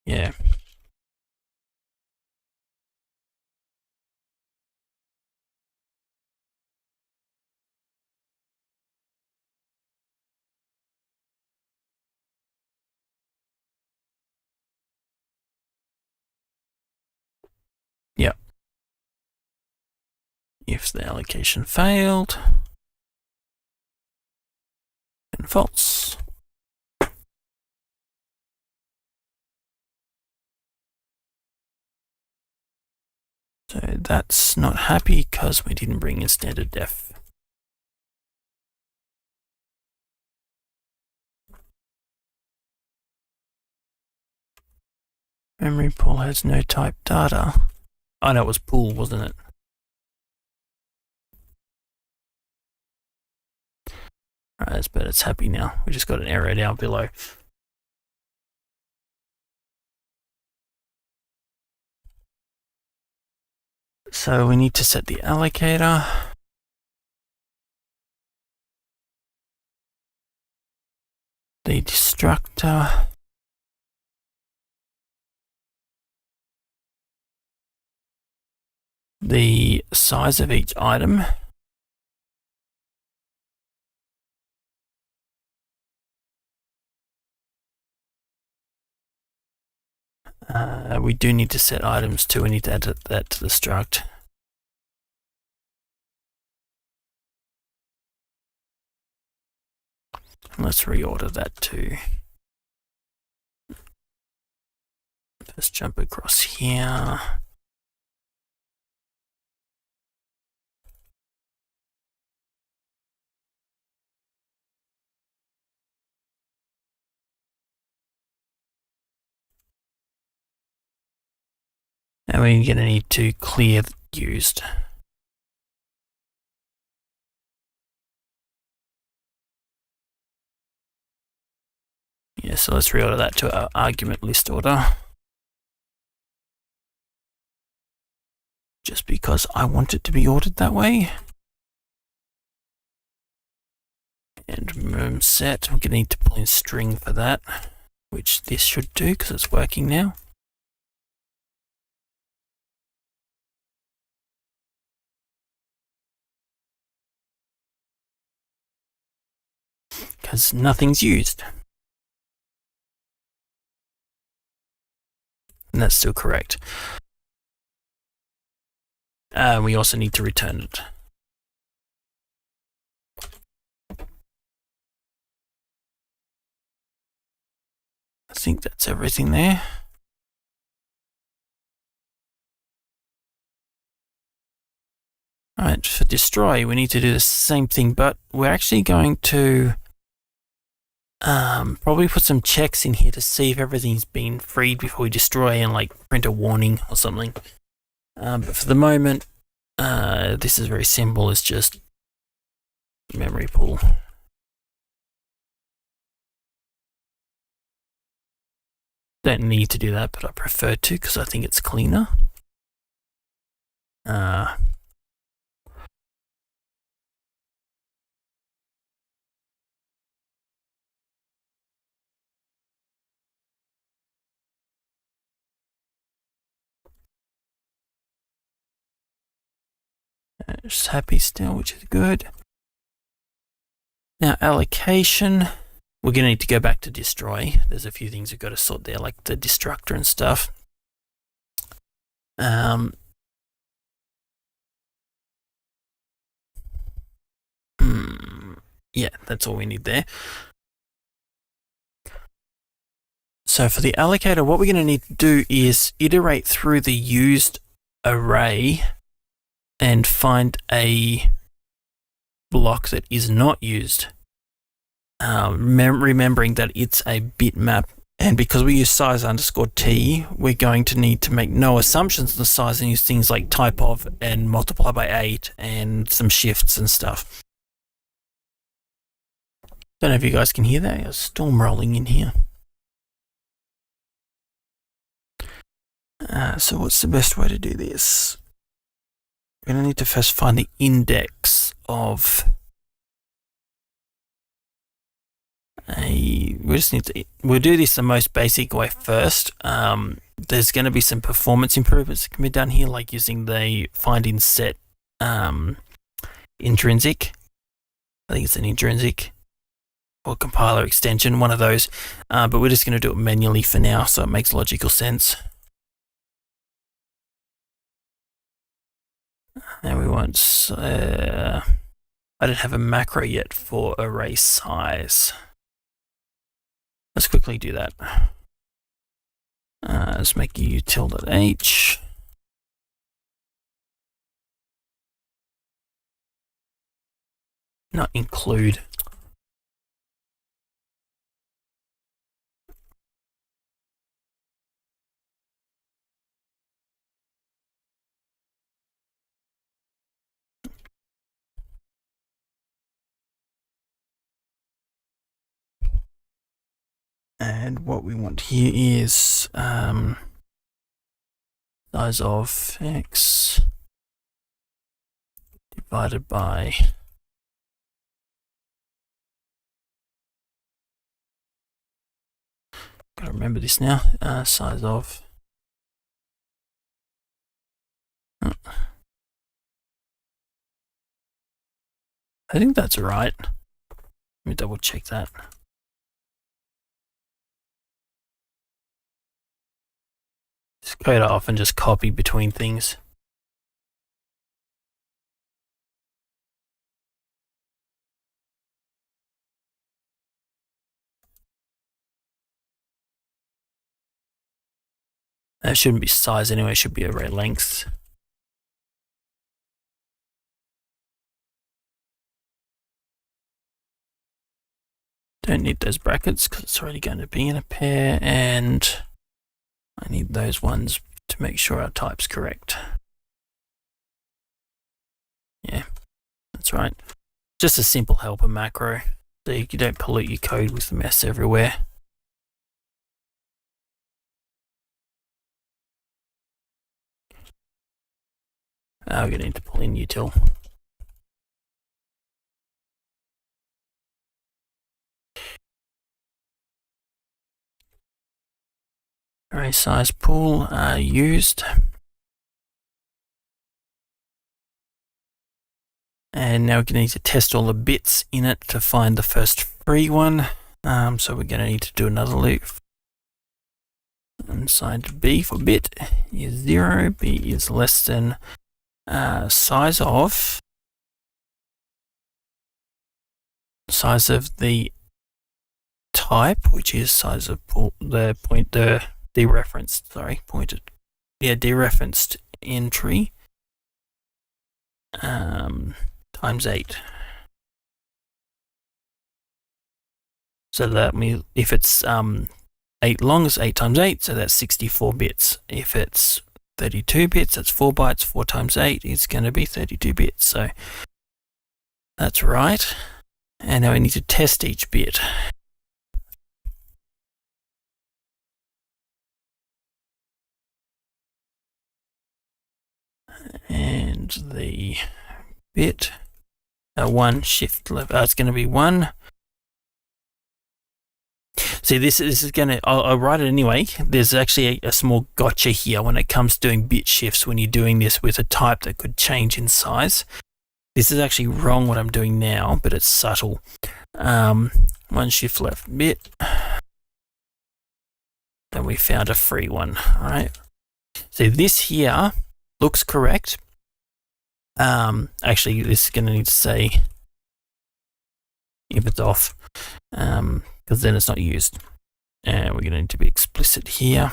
Yeah. Yep. If the allocation failed, then false. So that's not happy because we didn't bring in standard def. Memory pool has no type data. Oh, no, it was pool, wasn't it? Alright, but it's happy now. We just got an error down below. So we need to set the allocator. The destructor. The size of each item. We do need to set items too. We need to add that to the struct. Let's reorder that too. Let's jump across here. And we're going to need to clear used. Yeah, so let's reorder that to our argument list order. Just because I want it to be ordered that way. And set, we're going to need to pull in string for that, which this should do because it's working now. Because nothing's used. And that's still correct. We also need to return it. I think that's everything there. Alright, for destroy, we need to do the same thing, but we're actually going to probably put some checks in here to see if everything's been freed before we destroy and like print a warning or something. But for the moment, this is very simple. It's just memory pool. Don't need to do that, but I prefer to because I think it's cleaner. Just happy still, which is good. Now allocation, we're going to need to go back to destroy. There's a few things we've got to sort there, like the destructor and stuff. Yeah, that's all we need there. So for the allocator, what we're going to need to do is iterate through the used array and find a block that is not used. Remembering that it's a bitmap, and because we use size underscore t, we're going to need to make no assumptions on the size and use things like type of and multiply by 8 and some shifts and stuff. Don't know if you guys can hear that. There's a storm rolling in here. So what's the best way to do this? We're going to need to first find the index of we'll do this the most basic way first. There's going to be some performance improvements that can be done here, like using the find in set intrinsic. I think it's an intrinsic or compiler extension, one of those. But we're just going to do it manually for now, so it makes logical sense. And we want, I don't have a macro yet for array size. Let's quickly do that. Let's make util.h. Not include. And what we want here is size of x divided by gotta remember this now. Size of I think that's right. Let me double check that. Just quite often just copy between things. That shouldn't be size anyway, it should be array length. Don't need those brackets because it's already going to be in a pair, and I need those ones to make sure our type's correct. Yeah, that's right. Just a simple helper macro so you don't pollute your code with mess everywhere. We're going to need to pull in util. Array size pool used. And now we're going to need to test all the bits in it to find the first free one. So we're going to need to do another loop. And signed B for bit is 0. B is less than size of the type, which is size of dereferenced entry times 8. So that means if it's 8 long, it's 8 times 8, so that's 64 bits. If it's 32 bits, that's 4 bytes. 4 times 8 is going to be 32 bits. So that's right. And now we need to test each bit. And the bit 1 shift left, it's going to be 1. See, this is going to, I'll write it anyway. There's actually a small gotcha here when it comes to doing bit shifts when you're doing this with a type that could change in size. This is actually wrong what I'm doing now, but it's subtle. 1 shift left bit. Then we found a free one, all right? So this here looks correct. Actually, this is going to need to say if it's off, because then it's not used. And we're going to need to be explicit here.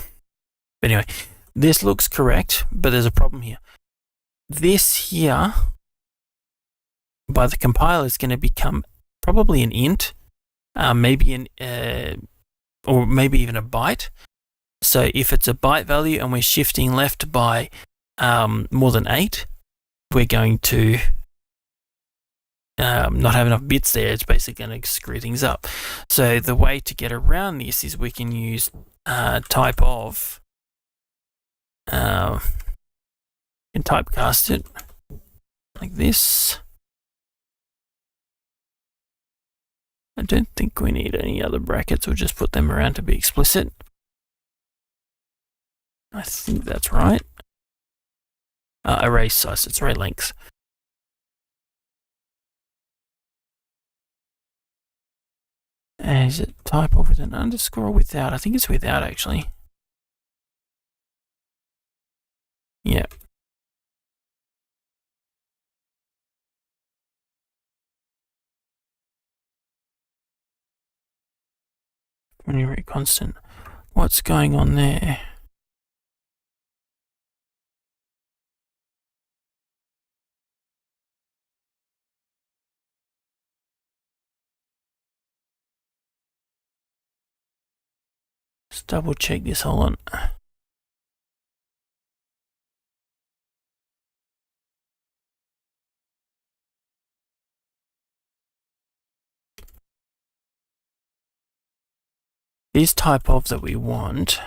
But anyway, this looks correct, but there's a problem here. This here, by the compiler, is going to become probably an int, maybe or maybe even a byte. So if it's a byte value and we're shifting left by more than 8, we're going to not have enough bits there. It's basically going to screw things up. So the way to get around this is we can use type of, and typecast it like this. I don't think we need any other brackets. We'll just put them around to be explicit. I think that's right. Array size, it's array length. And is it type of with an underscore or without? I think it's without, actually. Yeah. Array constant. What's going on there? Let's double check this. Hold on. This type of that we want.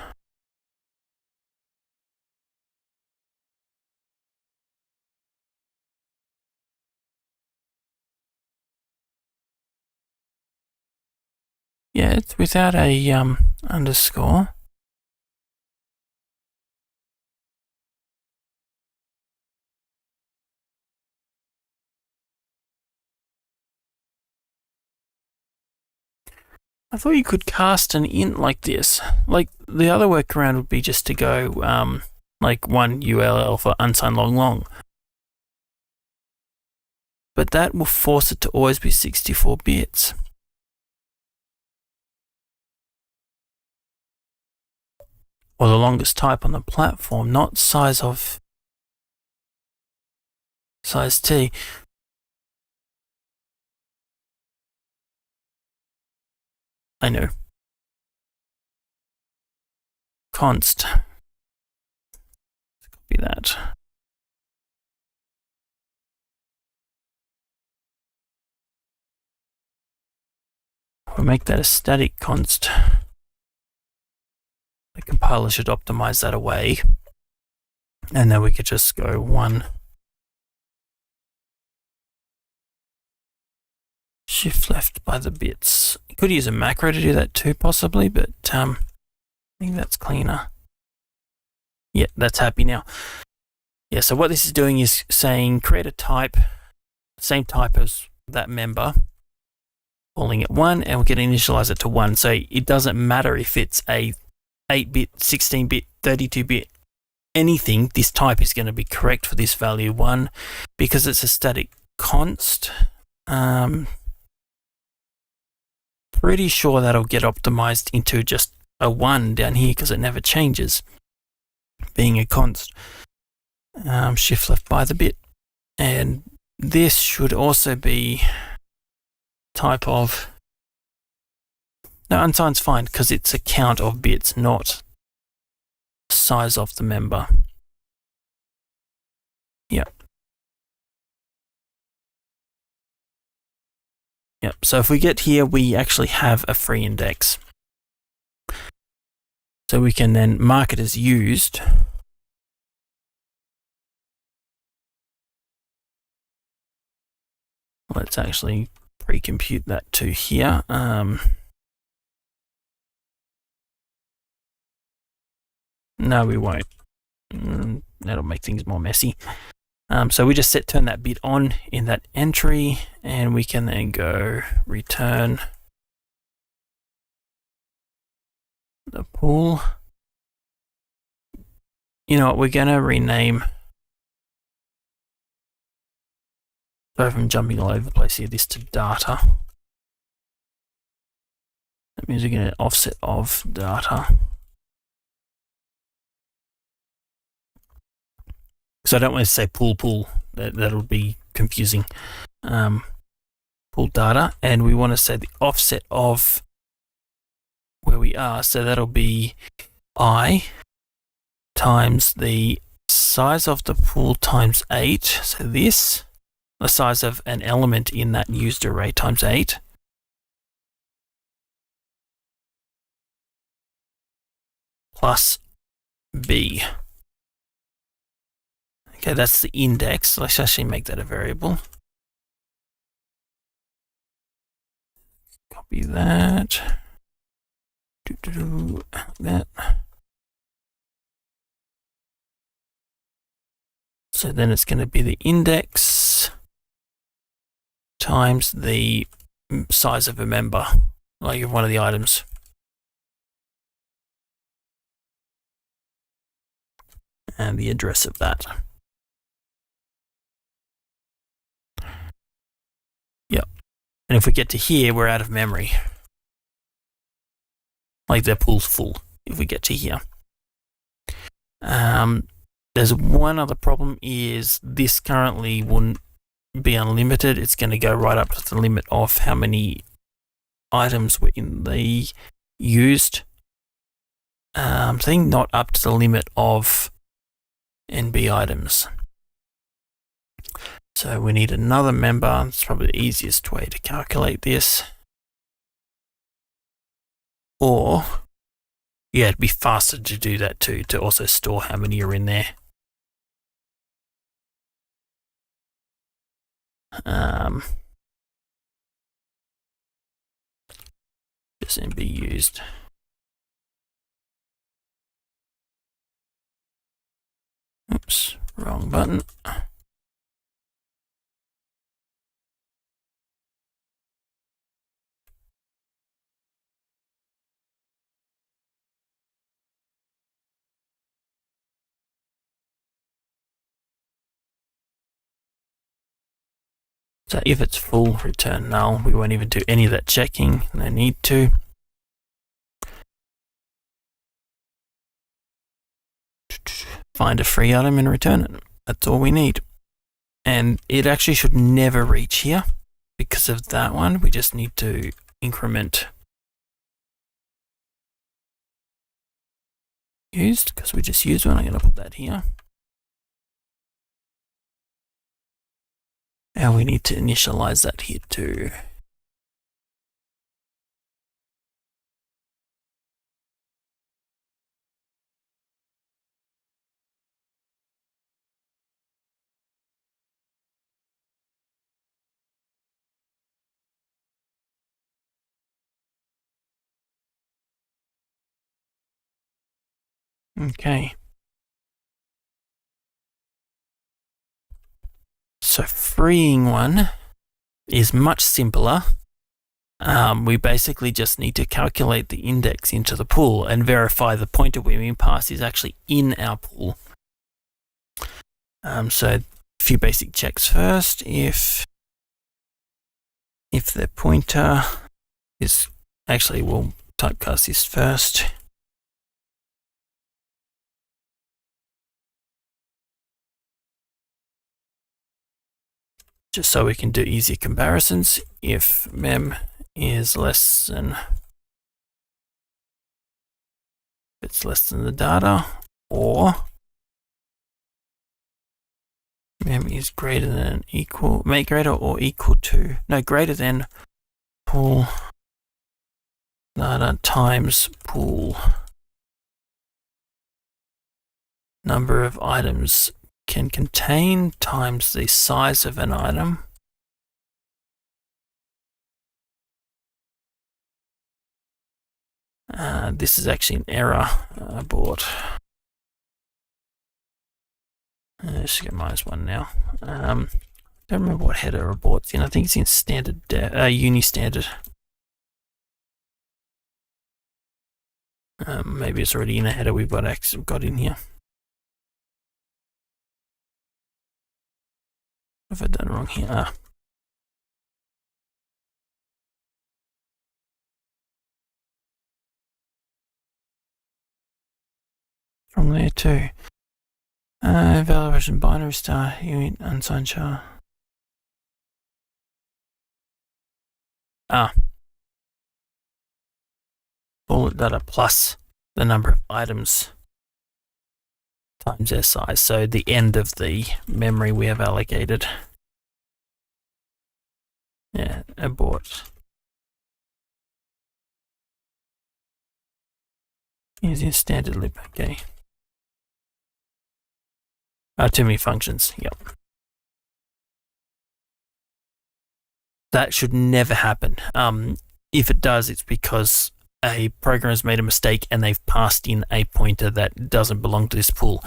Yeah, it's without a underscore. I thought you could cast an int like this. Like the other workaround would be just to go like 1 ULL for unsigned long long. But that will force it to always be 64 bits. Or the longest type on the platform, not size T. I know. Const. Let's copy that. We'll make that a static const. The compiler should optimize that away. And then we could just go 1. Shift left by the bits. You could use a macro to do that too, possibly, but I think that's cleaner. Yeah, that's happy now. Yeah, so what this is doing is saying create a type, same type as that member, calling it 1, and we're going to initialize it to 1. So it doesn't matter if it's a 8-bit, 16-bit, 32-bit, anything, this type is going to be correct for this value 1 because it's a static const. Pretty sure that'll get optimized into just a 1 down here because it never changes, being a const. Shift left by the bit. And this should also be type of... No, unsigned's fine because it's a count of bits, not size of the member. Yep. Yep, so if we get here, we actually have a free index. So we can then mark it as used. Let's actually pre-compute that to here. No, we won't. That'll make things more messy. So we just turn that bit on in that entry, and we can then go return the pool. You know what, we're going to rename. Sorry if I'm jumping all over the place here, this to data. That means we're going to offset of data. So I don't want to say pool. That'll be confusing. Pool data, and we want to say the offset of where we are. So that'll be I times the size of the pool times 8. So this, the size of an element in that used array times 8. Plus B. Okay, that's the index. Let's actually make that a variable. Copy that. That. So then it's going to be the index times the size of a member, like of one of the items. And the address of that. Yep. And if we get to here, we're out of memory. Like the pool's full if we get to here. There's one other problem, is this currently wouldn't be unlimited. It's going to go right up to the limit of how many items were in the used thing, not up to the limit of NB items. So we need another member. It's probably the easiest way to calculate this. Or, yeah, it'd be faster to do that too, to also store how many are in there. Just MB used. Oops, wrong button. So if it's full, return null. We won't even do any of that checking. No need to. Find a free item and return it. That's all we need. And it actually should never reach here because of that one. We just need to increment used because we just used one. I'm going to put that here. And we need to initialize that here too. Okay. So freeing one is much simpler. We basically just need to calculate the index into the pool and verify the pointer we're being passed is actually in our pool. So a few basic checks first. If the pointer is actually, we'll typecast this first. Just so we can do easier comparisons. If mem is less than, it's less than the data, or mem is greater than equal, make greater or equal to, no, greater than pool data times pool number of items can contain times the size of an item. This is actually an error abort. Let's get -1 now. Don't remember what header abort's in. I think it's in standard, uni standard. Maybe it's already in a header we've got in here. What have I done wrong here? From there too. Validation binary star, unit unsigned char. Bullet data plus the number of items times their size. So the end of the memory we have allocated. Yeah, abort. Using standard lib, okay. Too many functions, yep. That should never happen. If it does, it's because a program has made a mistake and they've passed in a pointer that doesn't belong to this pool.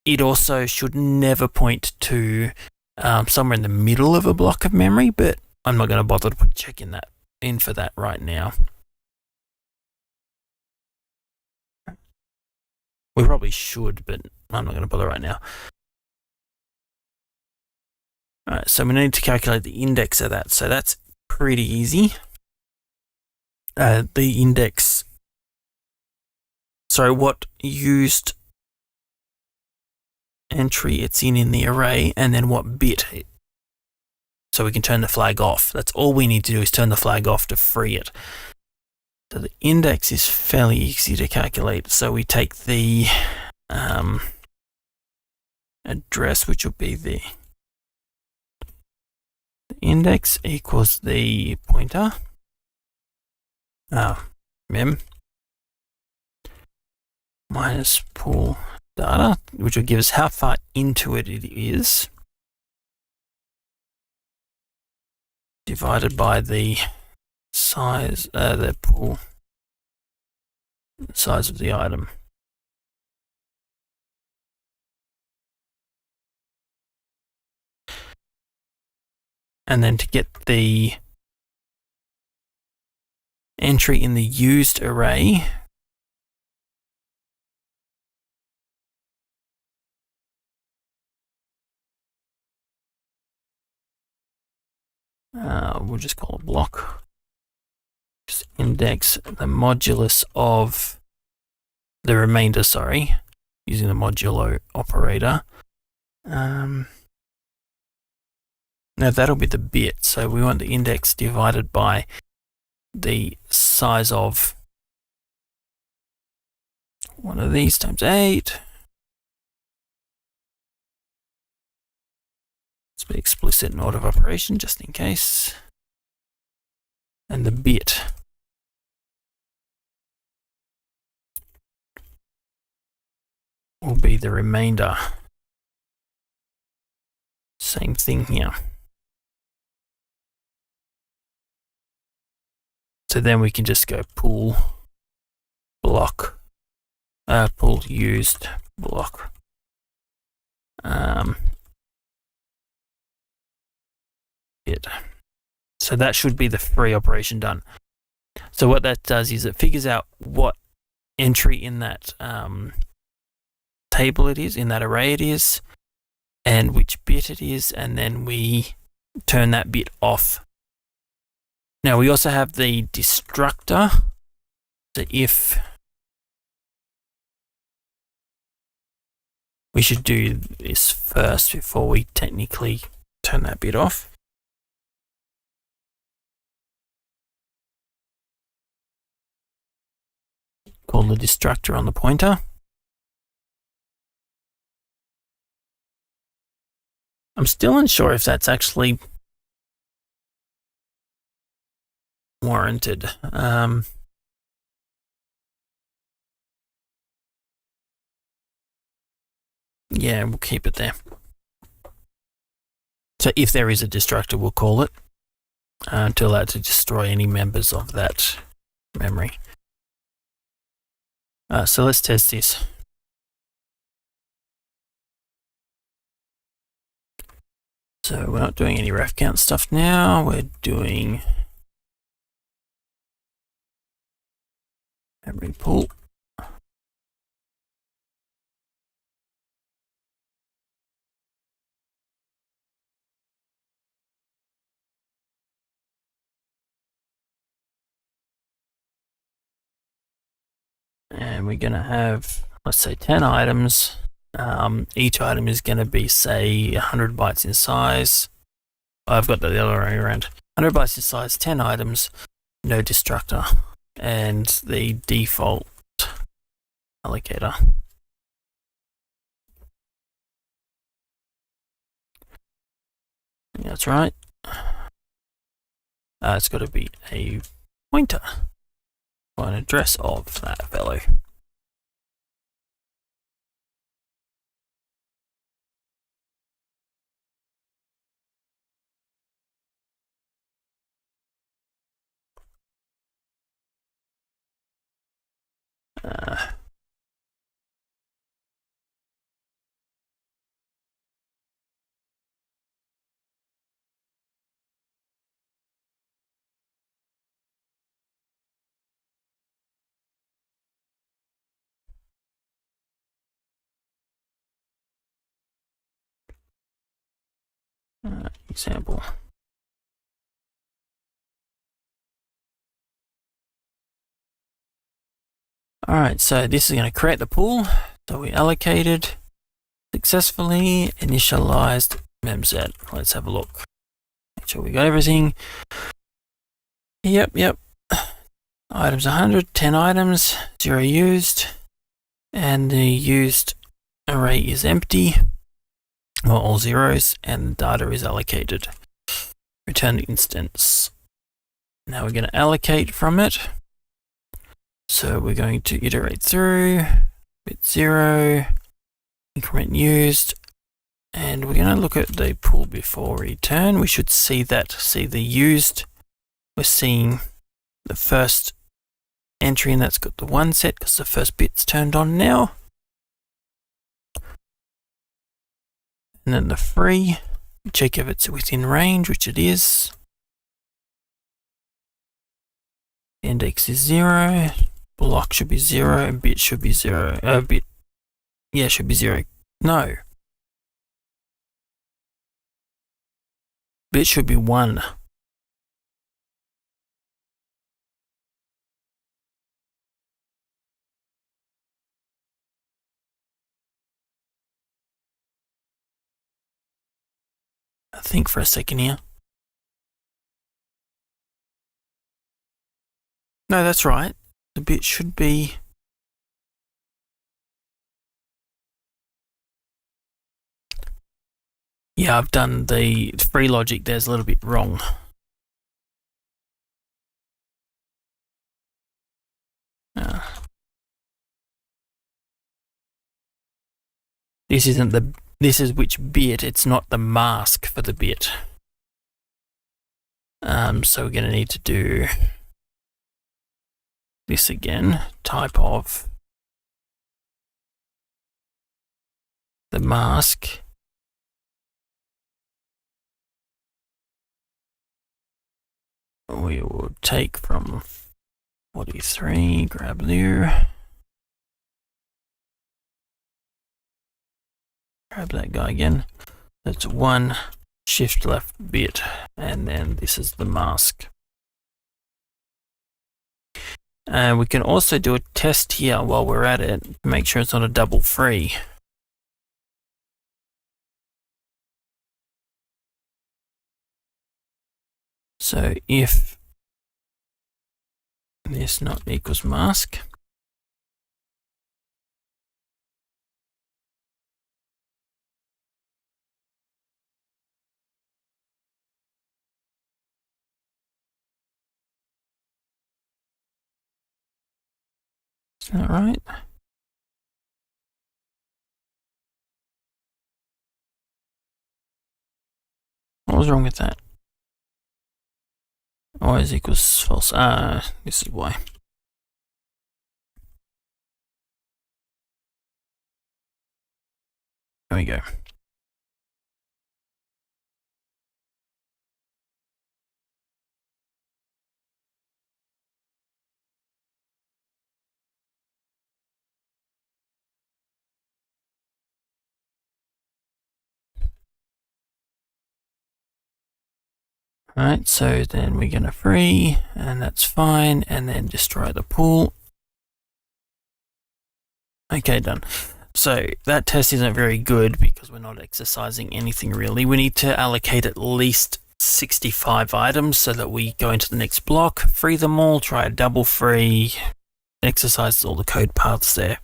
It also should never point to somewhere in the middle of a block of memory, but I'm not going to bother to put check in for that right now. We probably should, but I'm not going to bother right now. Alright, so we need to calculate the index of that. So that's pretty easy. The index, sorry, what used entry it's in the array, and then what bit. So we can turn the flag off. That's all we need to do is turn the flag off to free it. So the index is fairly easy to calculate. So we take the address, which will be the index equals the pointer. mem minus pool data, which will give us how far into it is, divided by the size, the pool size of the item. And then to get the entry in the used array, we'll just call it block. Just index the modulus of the remainder, using the modulo operator. Now that'll be the bit, so we want the index divided by the size of one of these times 8. Let's be explicit in order of operation just in case. And the bit will be the remainder. Same thing here. So then we can just go pool block, pool used block. Bit. So that should be the free operation done. So what that does is it figures out what entry in that table it is, in that array it is, and which bit it is, and then we turn that bit off. Now we also have the destructor. So if we should do this first before we technically turn that bit off. Call the destructor on the pointer. I'm still unsure if that's actually warranted. Yeah, we'll keep it there. So if there is a destructor, we'll call it to allow it to destroy any members of that memory. So let's test this. So we're not doing any ref count stuff now. We're doing memory pool. And we're going to have, let's say, 10 items. Each item is going to be, say, 100 bytes in size. I've got the other way around. 100 bytes in size, 10 items, no destructor, and the default allocator. That's right. It's got to be a pointer or an address of that fellow. Example. All right, so this is going to create the pool. So we allocated, successfully initialized memset. Let's have a look. Make sure we got everything. Yep. Items 100, 10 items, 0 used, and the used array is empty, or all zeros, and data is allocated. Return the instance. Now we're going to allocate from it. So we're going to iterate through bit 0, increment used, and we're going to look at the pull before return. We should see the used. We're seeing the first entry, and that's got the 1 set because the first bit's turned on now. And then the free, check if it's within range, which it is. Index is 0, block should be 0, and bit should be 0. Should be 0. No. Bit should be 1. I think for a second here. No, that's right. The bit should be... Yeah, I've done the free logic there's a little bit wrong. This is which bit, it's not the mask for the bit. So we're going to need to do this again, type of the mask. We will take from 43, grab there. Grab that guy again. That's 1 shift left bit, and then this is the mask. And we can also do a test here while we're at it to make sure it's not a double free. So if this not equals mask, is that right? What was wrong with that? Y is equals false. This is why. There we go. Alright, so then we're going to free, and that's fine, and then destroy the pool. Okay, done. So that test isn't very good because we're not exercising anything really. We need to allocate at least 65 items so that we go into the next block, free them all, try a double free, exercise all the code paths there.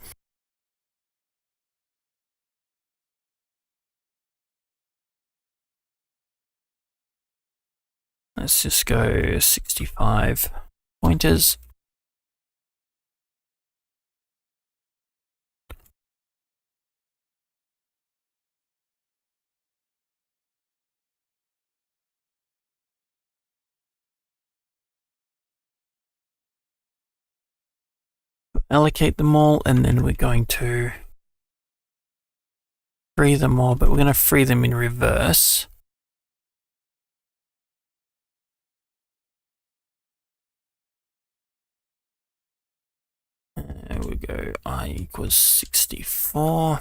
Let's just go 65 pointers. Allocate them all, and then we're going to free them all, but we're going to free them in reverse. There we go, I equals 64.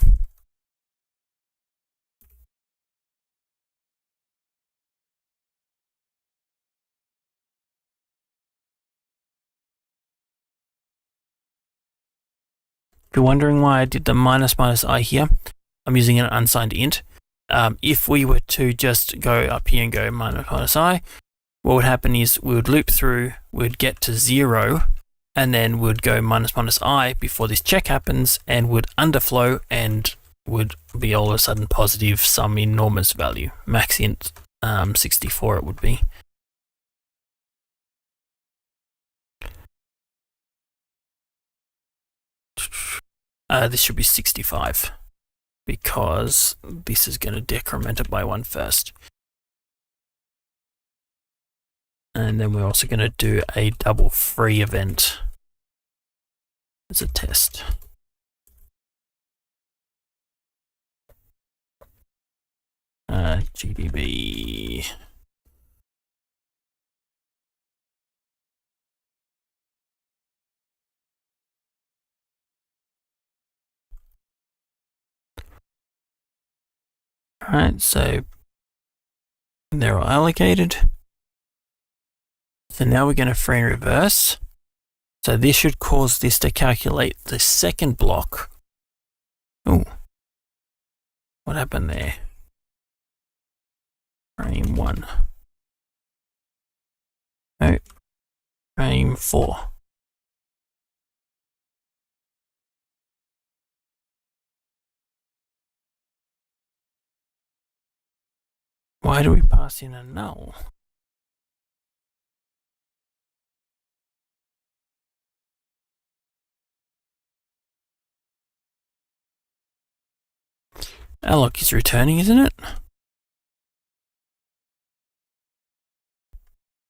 If you're wondering why I did the minus I here, I'm using an unsigned int. If we were to just go up here and go minus I, what would happen is we would loop through, we'd get to 0, and then we'd go minus I before this check happens, and would underflow and would be all of a sudden positive some enormous value. Max int 64 it would be. This should be 65 because this is going to decrement it by 1 first. And then we're also going to do a double free event as a test. GDB. Alright, so they're all allocated. So now we're going to free and reverse. So this should cause this to calculate the second block. Oh, what happened there? Frame 1. Oh, frame 4. Why do we pass in a null? Alloc is returning, isn't it?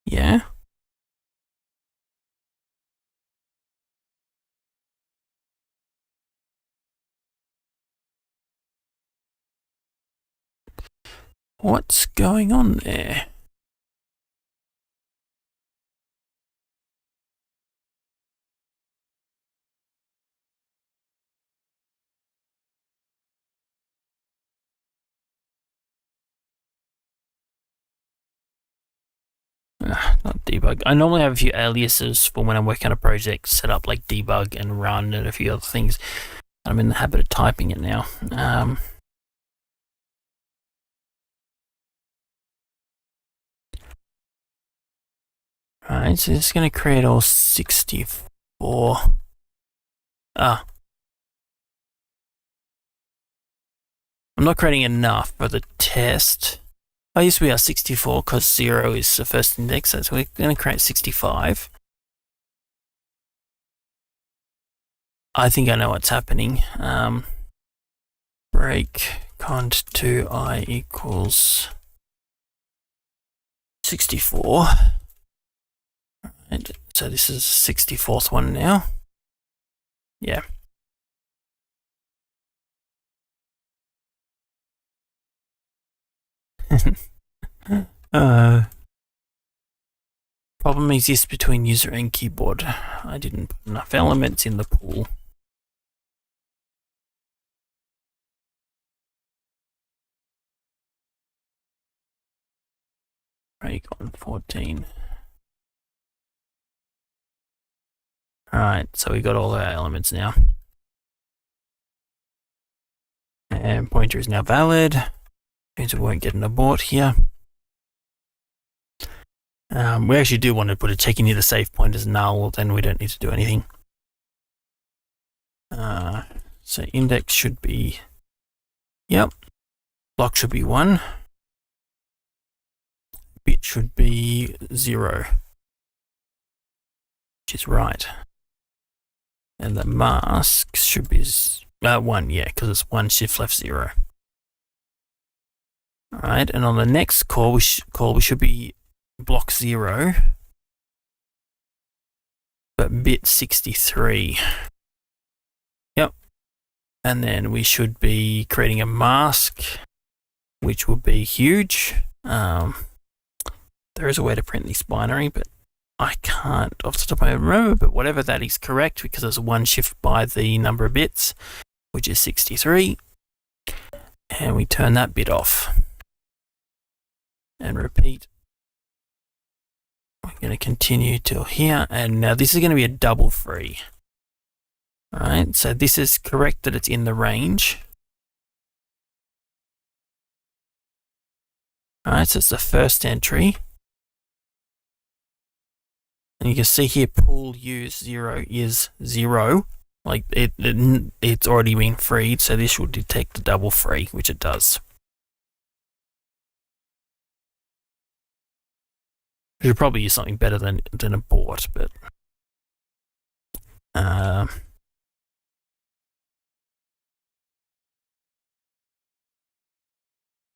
Yeah. What's going on there? Not debug. I normally have a few aliases for when I'm working on a project, set up like debug and run and a few other things. I'm in the habit of typing it now. Alright, so this is going to create all 64. I'm not creating enough for the test. Oh, yes, we are 64 because 0 is the first index, so we're going to create 65. I think I know what's happening. Break cont 2I equals 64. Right, so this is the 64th one now. Yeah. Problem exists between user and keyboard. I didn't put enough elements in the pool. Break on 14. Alright, so we got all our elements now. And pointer is now valid. Means we won't get an abort here. We actually do want to put a check in here to save point as null, then we don't need to do anything. So index should be, yep, block should be 1. Bit should be 0, which is right. And the mask should be 1, yeah, because it's 1 shift left 0. Alright, and on the next call, we should be block 0, but bit 63. Yep. And then we should be creating a mask, which would be huge. There is a way to print this binary, but I can't off the top of my head remember, but whatever that is correct, because there's 1 shift by the number of bits, which is 63. And we turn that bit off. And repeat. We're going to continue till here, and now this is going to be a double free. Alright, so this is correct that it's in the range. Alright, so it's the first entry. And you can see here pool use 0 is 0. Like it's already been freed, so this will detect the double free, which it does. We should probably use something better than abort, but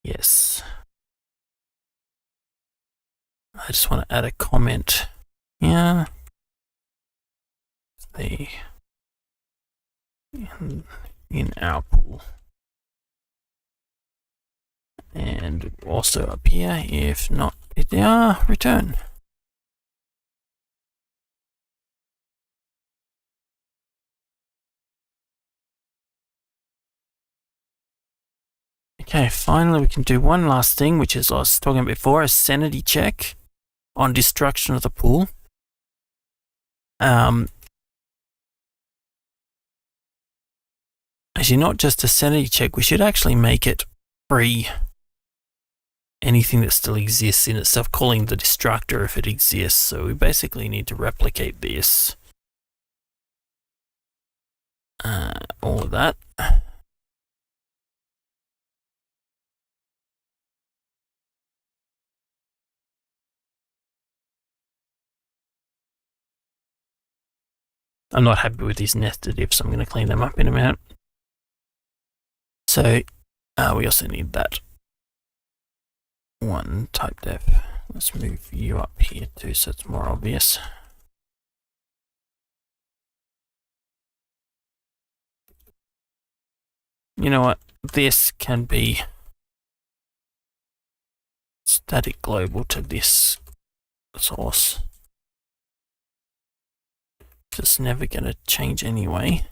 Yes. I just want to add a comment here. The in our pool. And also up here, if not, return. Okay, finally we can do one last thing, which is I was talking about before, a sanity check on destruction of the pool. Actually, not just a sanity check, we should actually make it free anything that still exists in itself, calling the destructor if it exists. So we basically need to replicate this. All of that. I'm not happy with these nested ifs, so I'm going to clean them up in a minute. So we also need that one type def. Let's move you up here too so it's more obvious. You know what? This can be static global to this source. It's never going to change anyway.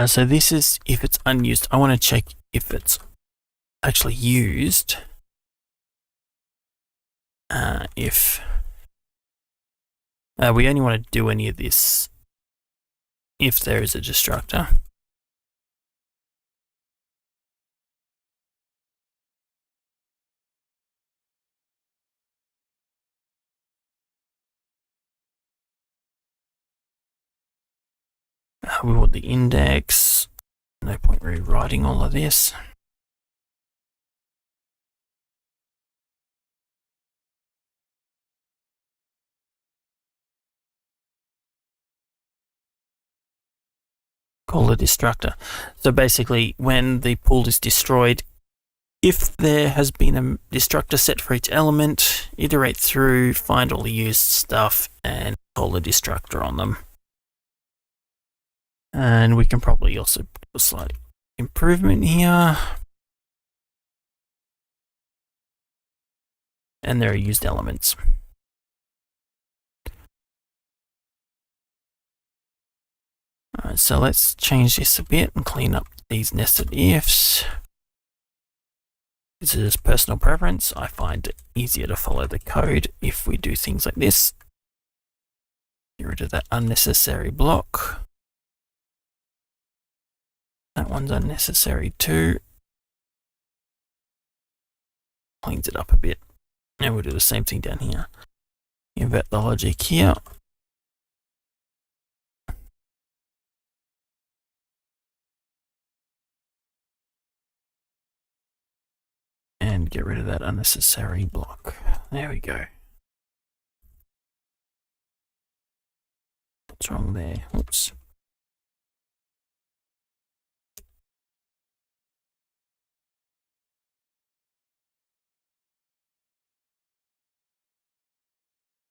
So this is if it's unused. I want to check if it's actually used. If we only want to do any of this if there is a destructor. We want the index. No point rewriting all of this. Call the destructor. So basically, when the pool is destroyed, if there has been a destructor set for each element, iterate through, find all the used stuff, and call the destructor on them. And we can probably also do a slight improvement here. And there are used elements. Alright, so let's change this a bit and clean up these nested ifs. This is personal preference. I find it easier to follow the code if we do things like this. Get rid of that unnecessary block. That one's unnecessary too. Cleans it up a bit. Now we'll do the same thing down here. Invert the logic here. And get rid of that unnecessary block. There we go. What's wrong there? Oops.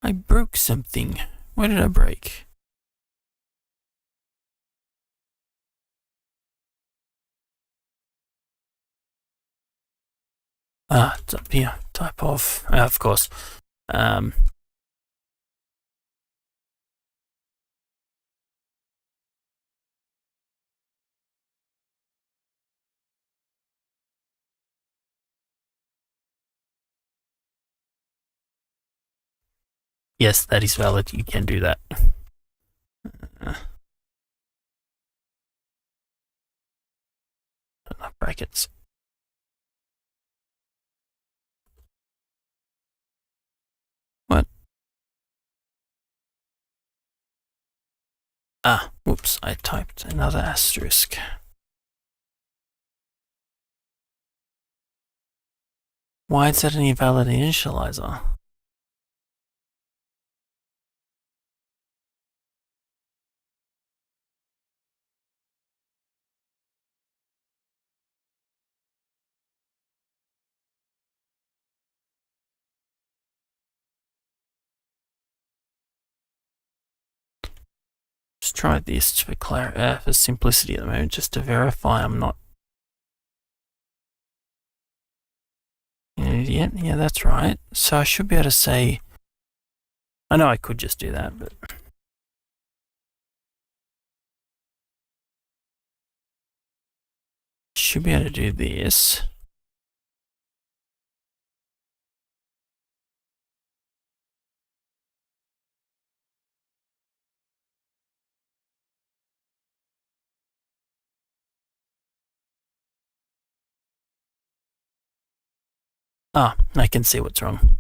I broke something. What did I break? It's up here. Type of course. Yes, that is valid. You can do that. Enough brackets. What? Whoops, I typed another asterisk. Why is that an invalid initializer? Just try this for simplicity at the moment, just to verify I'm not an idiot. Yeah, that's right. So I should be able to say, I know I could just do that, but should be able to do this. I can see what's wrong.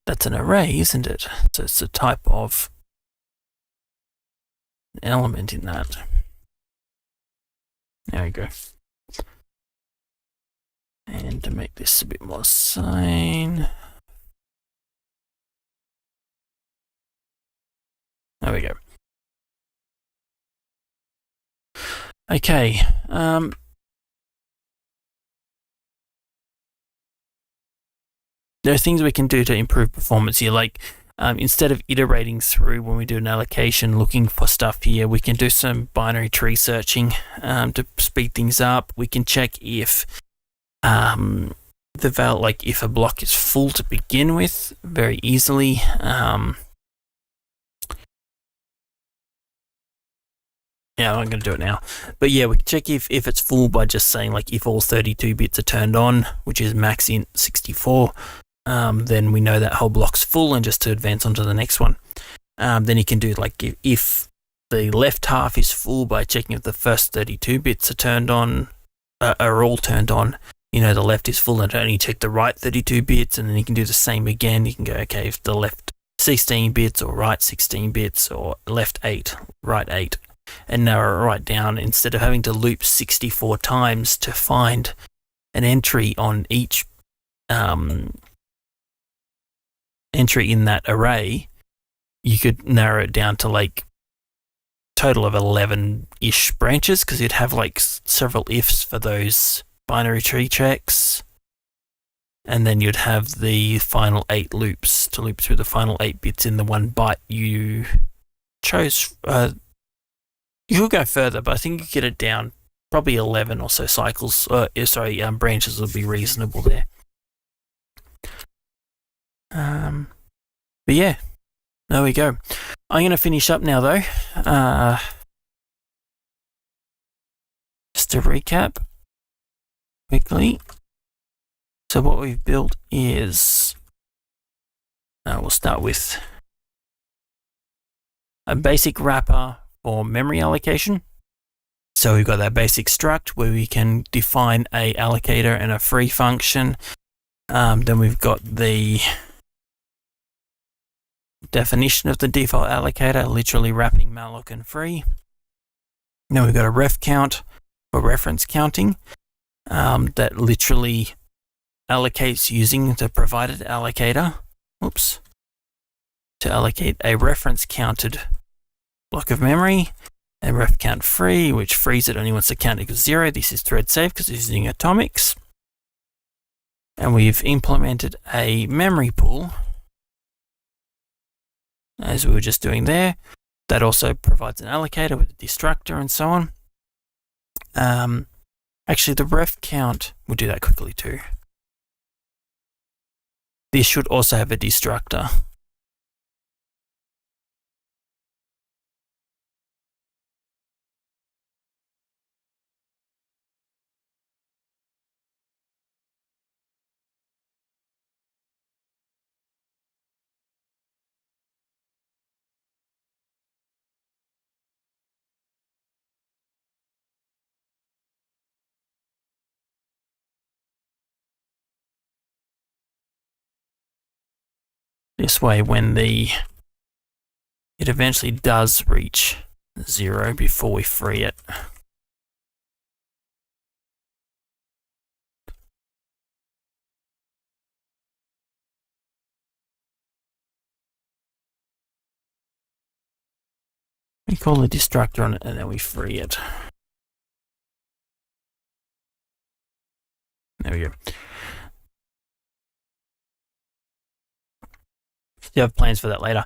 That's an array, isn't it? So it's a type of element in that. There we go. And to make this a bit more sane. There we go. Okay. There are things we can do to improve performance here, like instead of iterating through when we do an allocation looking for stuff here, we can do some binary tree searching to speed things up. We can check if if a block is full to begin with very easily. Yeah, I'm going to do it now. But yeah, we can check if it's full by just saying like if all 32 bits are turned on, which is max int 64, then we know that whole block's full, and just to advance on to the next one. Then you can do like if the left half is full by checking if the first 32 bits are turned on, are all turned on. You know the left is full, and only check the right 32 bits, and then you can do the same again. You can go, okay, if the left 16 bits or right 16 bits or left 8, right 8. And narrow it right down instead of having to loop 64 times to find an entry on each entry in that array. You could narrow it down to like total of 11-ish branches, because you'd have like several ifs for those binary tree checks, and then you'd have the final 8 loops to loop through the final 8 bits in the one byte you chose. You could go further, but I think you get it down probably 11 or so cycles. Branches would be reasonable there. But yeah, there we go. I'm going to finish up now, though. Just to recap quickly. So what we've built is, we'll start with a basic wrapper for memory allocation. So we've got that basic struct where we can define a allocator and a free function. Then we've got the definition of the default allocator, literally wrapping malloc and free. Then we've got a ref count for reference counting, that literally allocates using the provided allocator. To allocate a reference counted block of memory, and ref count free, which frees it only once the count equals 0. This is thread safe because it's using atomics. And we've implemented a memory pool, as we were just doing there. That also provides an allocator with a destructor and so on. Actually, the ref count, we'll do that quickly too. This should also have a destructor. This way, when the it eventually does reach 0 before we free it. We call the destructor on it and then we free it. There we go. You have plans for that later.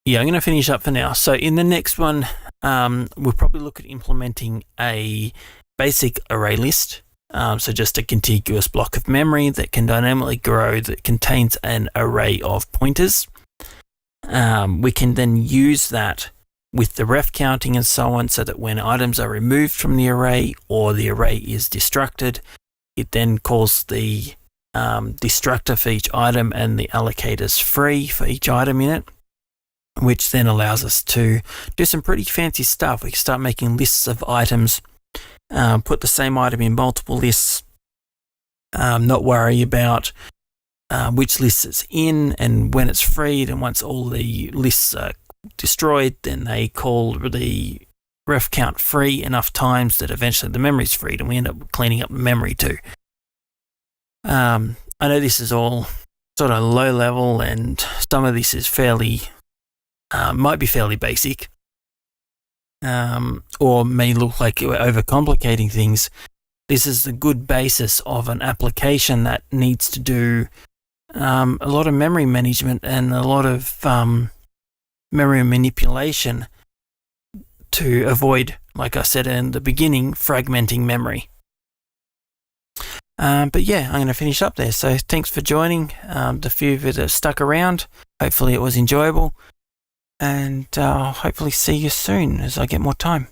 Yeah, I'm going to finish up for now. So in the next one, we'll probably look at implementing a basic array list. So just a contiguous block of memory that can dynamically grow, that contains an array of pointers. We can then use that with the ref counting and so on, so that when items are removed from the array or the array is destructed, it then calls the destructor for each item and the allocators free for each item in it, which then allows us to do some pretty fancy stuff. We can start making lists of items, put the same item in multiple lists, not worry about which list it's in and when it's freed, and once all the lists are destroyed, then they call the ref count free enough times that eventually the memory's freed and we end up cleaning up the memory too. I know this is all sort of low level and some of this is fairly, might be fairly basic, or may look like we're overcomplicating things. This is the good basis of an application that needs to do a lot of memory management and a lot of memory manipulation to avoid, like I said in the beginning, fragmenting memory. But yeah, I'm going to finish up there. So thanks for joining. The few of you that stuck around, hopefully it was enjoyable, and I'll hopefully see you soon as I get more time.